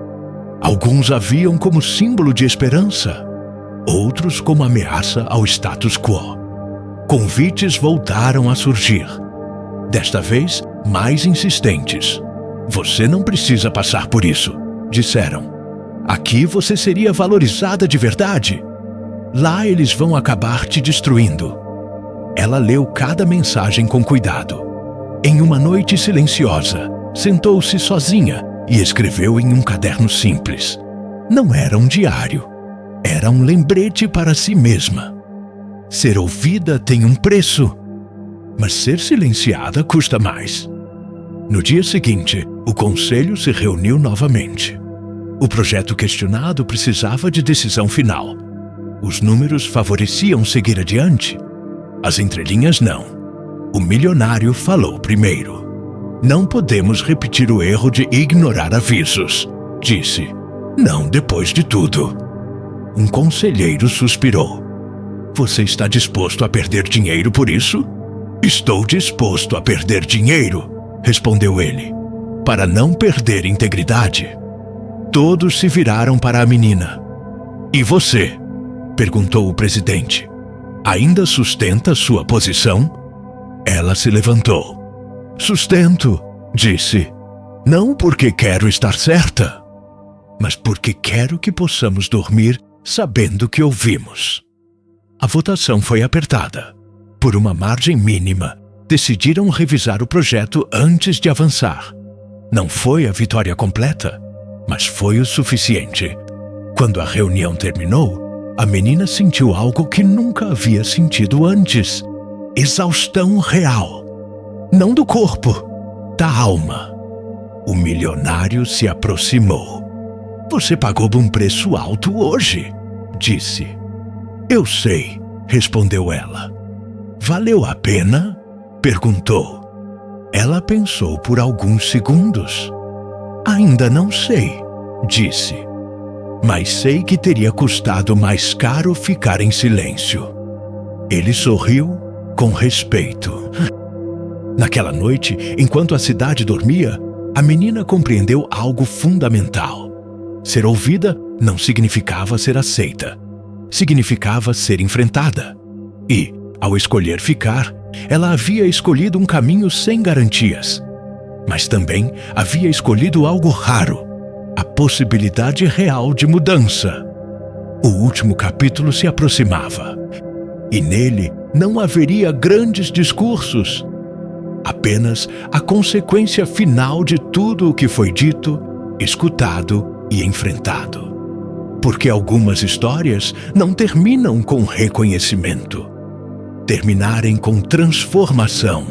Alguns a viam como símbolo de esperança, outros como ameaça ao status quo. Convites voltaram a surgir. Desta vez, mais insistentes. Você não precisa passar por isso, disseram. Aqui você seria valorizada de verdade. Lá eles vão acabar te destruindo. Ela leu cada mensagem com cuidado. Em uma noite silenciosa, sentou-se sozinha e escreveu em um caderno simples. Não era um diário. Era um lembrete para si mesma. Ser ouvida tem um preço, mas ser silenciada custa mais. No dia seguinte, o conselho se reuniu novamente. O projeto questionado precisava de decisão final. Os números favoreciam seguir adiante. As entrelinhas não. O milionário falou primeiro. Não podemos repetir o erro de ignorar avisos, disse. Não depois de tudo. Um conselheiro suspirou. Você está disposto a perder dinheiro por isso? Estou disposto a perder dinheiro, respondeu ele, para não perder integridade. Todos se viraram para a menina. E você? Perguntou o presidente. Ainda sustenta sua posição? Ela se levantou. Sustento, disse. Não porque quero estar certa, mas porque quero que possamos dormir sabendo que ouvimos. A votação foi apertada. Por uma margem mínima, decidiram revisar o projeto antes de avançar. Não foi a vitória completa, mas foi o suficiente. Quando a reunião terminou, a menina sentiu algo que nunca havia sentido antes. Exaustão real. Não do corpo, da alma. O milionário se aproximou. Você pagou um preço alto hoje, disse. Eu sei, respondeu ela. Valeu a pena? Perguntou. Ela pensou por alguns segundos. Ainda não sei, disse. Mas sei que teria custado mais caro ficar em silêncio. Ele sorriu com respeito. Naquela noite, enquanto a cidade dormia, a menina compreendeu algo fundamental. Ser ouvida não significava ser aceita. Significava ser enfrentada. E, ao escolher ficar, ela havia escolhido um caminho sem garantias. mas também havia escolhido algo raro, a possibilidade real de mudança. O último capítulo se aproximava, e nele não haveria grandes discursos, apenas a consequência final de tudo o que foi dito, escutado e enfrentado. Porque algumas histórias não terminam com reconhecimento, terminarem com transformação.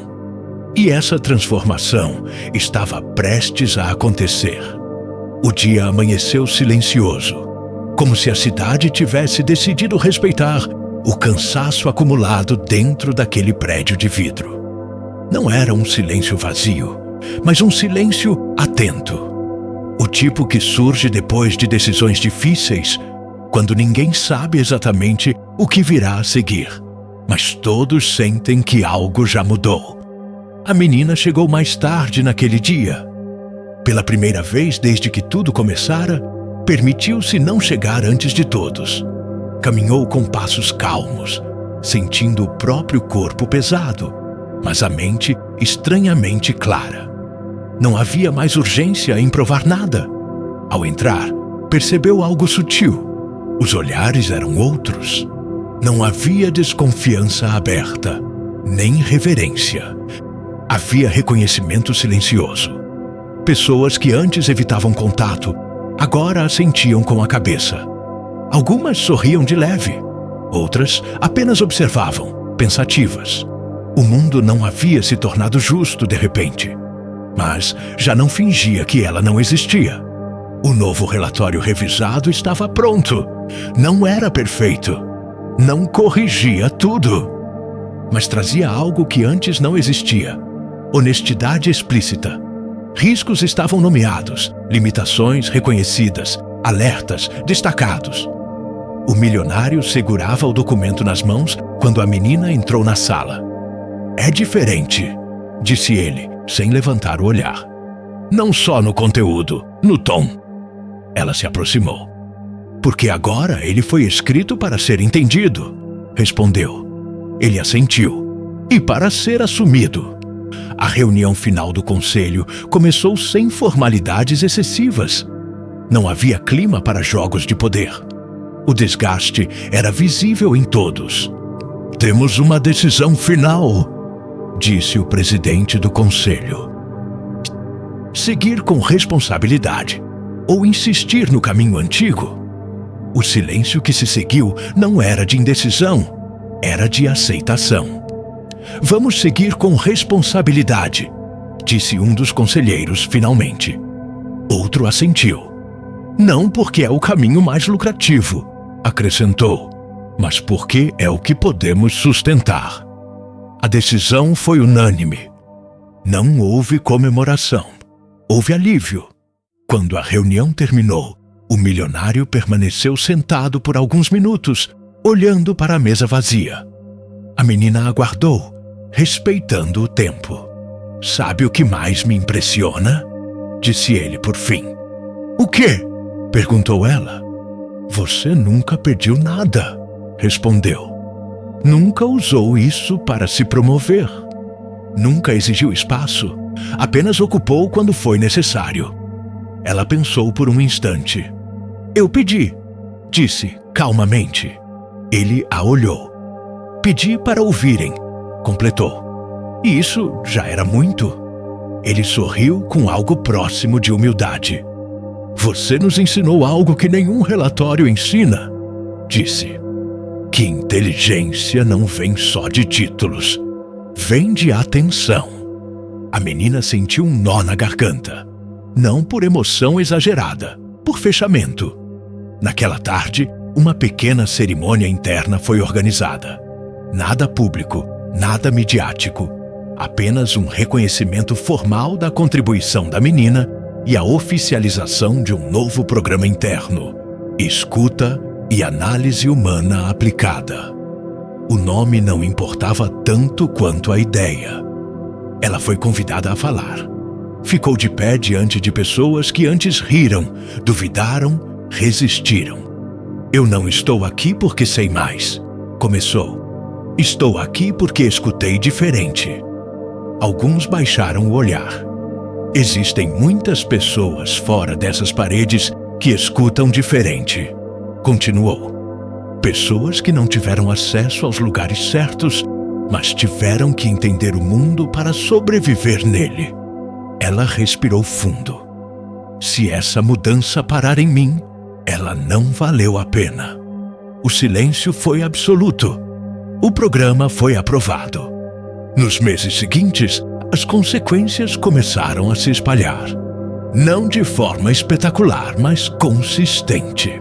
E essa transformação estava prestes a acontecer. O dia amanheceu silencioso, como se a cidade tivesse decidido respeitar o cansaço acumulado dentro daquele prédio de vidro. Não era um silêncio vazio, mas um silêncio atento. O tipo que surge depois de decisões difíceis, quando ninguém sabe exatamente o que virá a seguir, mas todos sentem que algo já mudou. A menina chegou mais tarde naquele dia. Pela primeira vez desde que tudo começara, permitiu-se não chegar antes de todos. Caminhou com passos calmos, sentindo o próprio corpo pesado, mas a mente estranhamente clara. Não havia mais urgência em provar nada. Ao entrar, percebeu algo sutil. Os olhares eram outros. Não havia desconfiança aberta, nem reverência. Havia reconhecimento silencioso. Pessoas que antes evitavam contato, agora assentiam com a cabeça. Algumas sorriam de leve, outras apenas observavam, pensativas. O mundo não havia se tornado justo de repente, mas já não fingia que ela não existia. O novo relatório revisado estava pronto. Não era perfeito. Não corrigia tudo. Mas trazia algo que antes não existia: honestidade explícita. Riscos estavam nomeados, limitações reconhecidas, alertas destacados. O milionário segurava o documento nas mãos quando a menina entrou na sala. "É diferente", disse ele, sem levantar o olhar. "Não só no conteúdo, no tom." Ela se aproximou. "Porque agora ele foi escrito para ser entendido", respondeu. Ele assentiu. "E para ser assumido." A reunião final do conselho começou sem formalidades excessivas. Não havia clima para jogos de poder. O desgaste era visível em todos. "Temos uma decisão final", disse o presidente do conselho. Seguir com responsabilidade ou insistir no caminho antigo? O silêncio que se seguiu não era de indecisão, era de aceitação. "Vamos seguir com responsabilidade", disse um dos conselheiros finalmente. Outro assentiu. "Não porque é o caminho mais lucrativo", acrescentou, "mas porque é o que podemos sustentar." A decisão foi unânime. Não houve comemoração. Houve alívio. Quando a reunião terminou, o milionário permaneceu sentado por alguns minutos, olhando para a mesa vazia. A menina aguardou, respeitando o tempo. "Sabe o que mais me impressiona?", disse ele por fim. "O quê?", perguntou ela. "Você nunca pediu nada", respondeu. "Nunca usou isso para se promover. Nunca exigiu espaço, apenas ocupou quando foi necessário." Ela pensou por um instante. "Eu pedi", disse calmamente. Ele a olhou. "Pedi para ouvirem", completou. E isso já era muito. Ele sorriu com algo próximo de humildade. "Você nos ensinou algo que nenhum relatório ensina", disse. "Que inteligência não vem só de títulos. Vem de atenção." A menina sentiu um nó na garganta. Não por emoção exagerada, por fechamento. Naquela tarde, uma pequena cerimônia interna foi organizada. Nada público, nada midiático. Apenas um reconhecimento formal da contribuição da menina e a oficialização de um novo programa interno: escuta e análise humana aplicada. O nome não importava tanto quanto a ideia. Ela foi convidada a falar. Ficou de pé diante de pessoas que antes riram, duvidaram, resistiram. "Eu não estou aqui porque sei mais", começou. "Estou aqui porque escutei diferente." Alguns baixaram o olhar. Existem muitas pessoas fora dessas paredes que escutam diferente. Continuou. Pessoas que não tiveram acesso aos lugares certos, mas tiveram que entender o mundo para sobreviver nele. Ela respirou fundo. Se essa mudança parar em mim, ela não valeu a pena. O silêncio foi absoluto. O programa foi aprovado. Nos meses seguintes, as consequências começaram a se espalhar. Não de forma espetacular, mas consistente.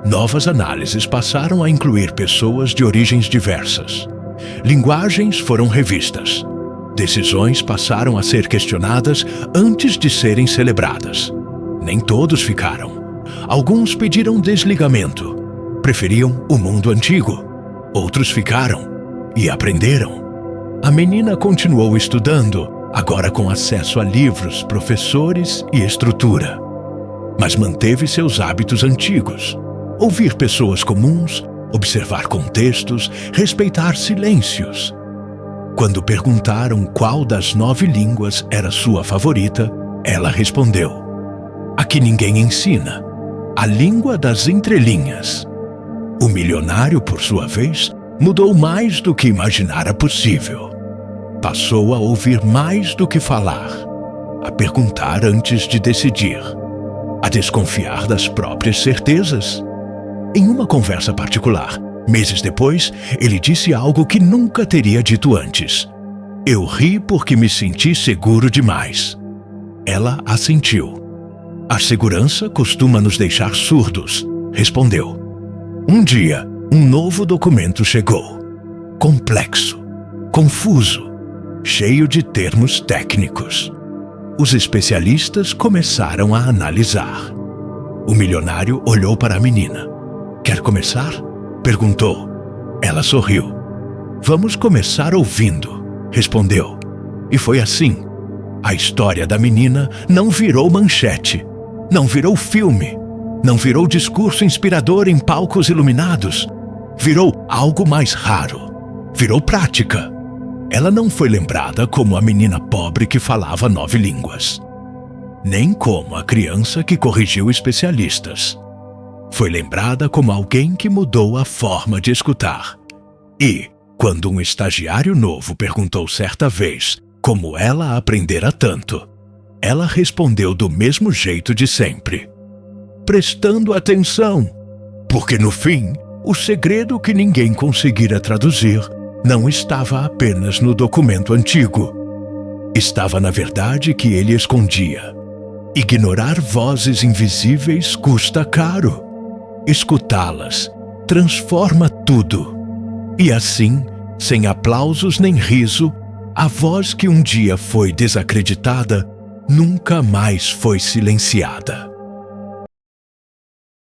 Novas análises passaram a incluir pessoas de origens diversas. Linguagens foram revistas. Decisões passaram a ser questionadas antes de serem celebradas. Nem todos ficaram. Alguns pediram desligamento. Preferiam o mundo antigo. Outros ficaram e aprenderam. A menina continuou estudando, agora com acesso a livros, professores e estrutura. Mas manteve seus hábitos antigos. Ouvir pessoas comuns, observar contextos, respeitar silêncios. Quando perguntaram qual das 9 línguas era sua favorita, ela respondeu: a que ninguém ensina, a língua das entrelinhas. O milionário, por sua vez, mudou mais do que imaginara possível. Passou a ouvir mais do que falar, a perguntar antes de decidir, a desconfiar das próprias certezas. Em uma conversa particular, meses depois, ele disse algo que nunca teria dito antes. Eu ri porque me senti seguro demais. Ela assentiu. A segurança costuma nos deixar surdos, respondeu. Um dia, um novo documento chegou. Complexo, confuso, cheio de termos técnicos. Os especialistas começaram a analisar. O milionário olhou para a menina. Quer começar? Perguntou. Ela sorriu. Vamos começar ouvindo, respondeu. E foi assim. A história da menina não virou manchete, não virou filme, não virou discurso inspirador em palcos iluminados. Virou algo mais raro. Virou prática. Ela não foi lembrada como a menina pobre que falava 9 línguas, nem como a criança que corrigiu especialistas. Foi lembrada como alguém que mudou a forma de escutar. E, quando um estagiário novo perguntou certa vez como ela aprendera tanto, ela respondeu do mesmo jeito de sempre, prestando atenção, porque no fim, o segredo que ninguém conseguira traduzir não estava apenas no documento antigo. Estava na verdade que ele escondia. Ignorar vozes invisíveis custa caro. Escutá-las transforma tudo. E assim, sem aplausos nem riso, a voz que um dia foi desacreditada nunca mais foi silenciada.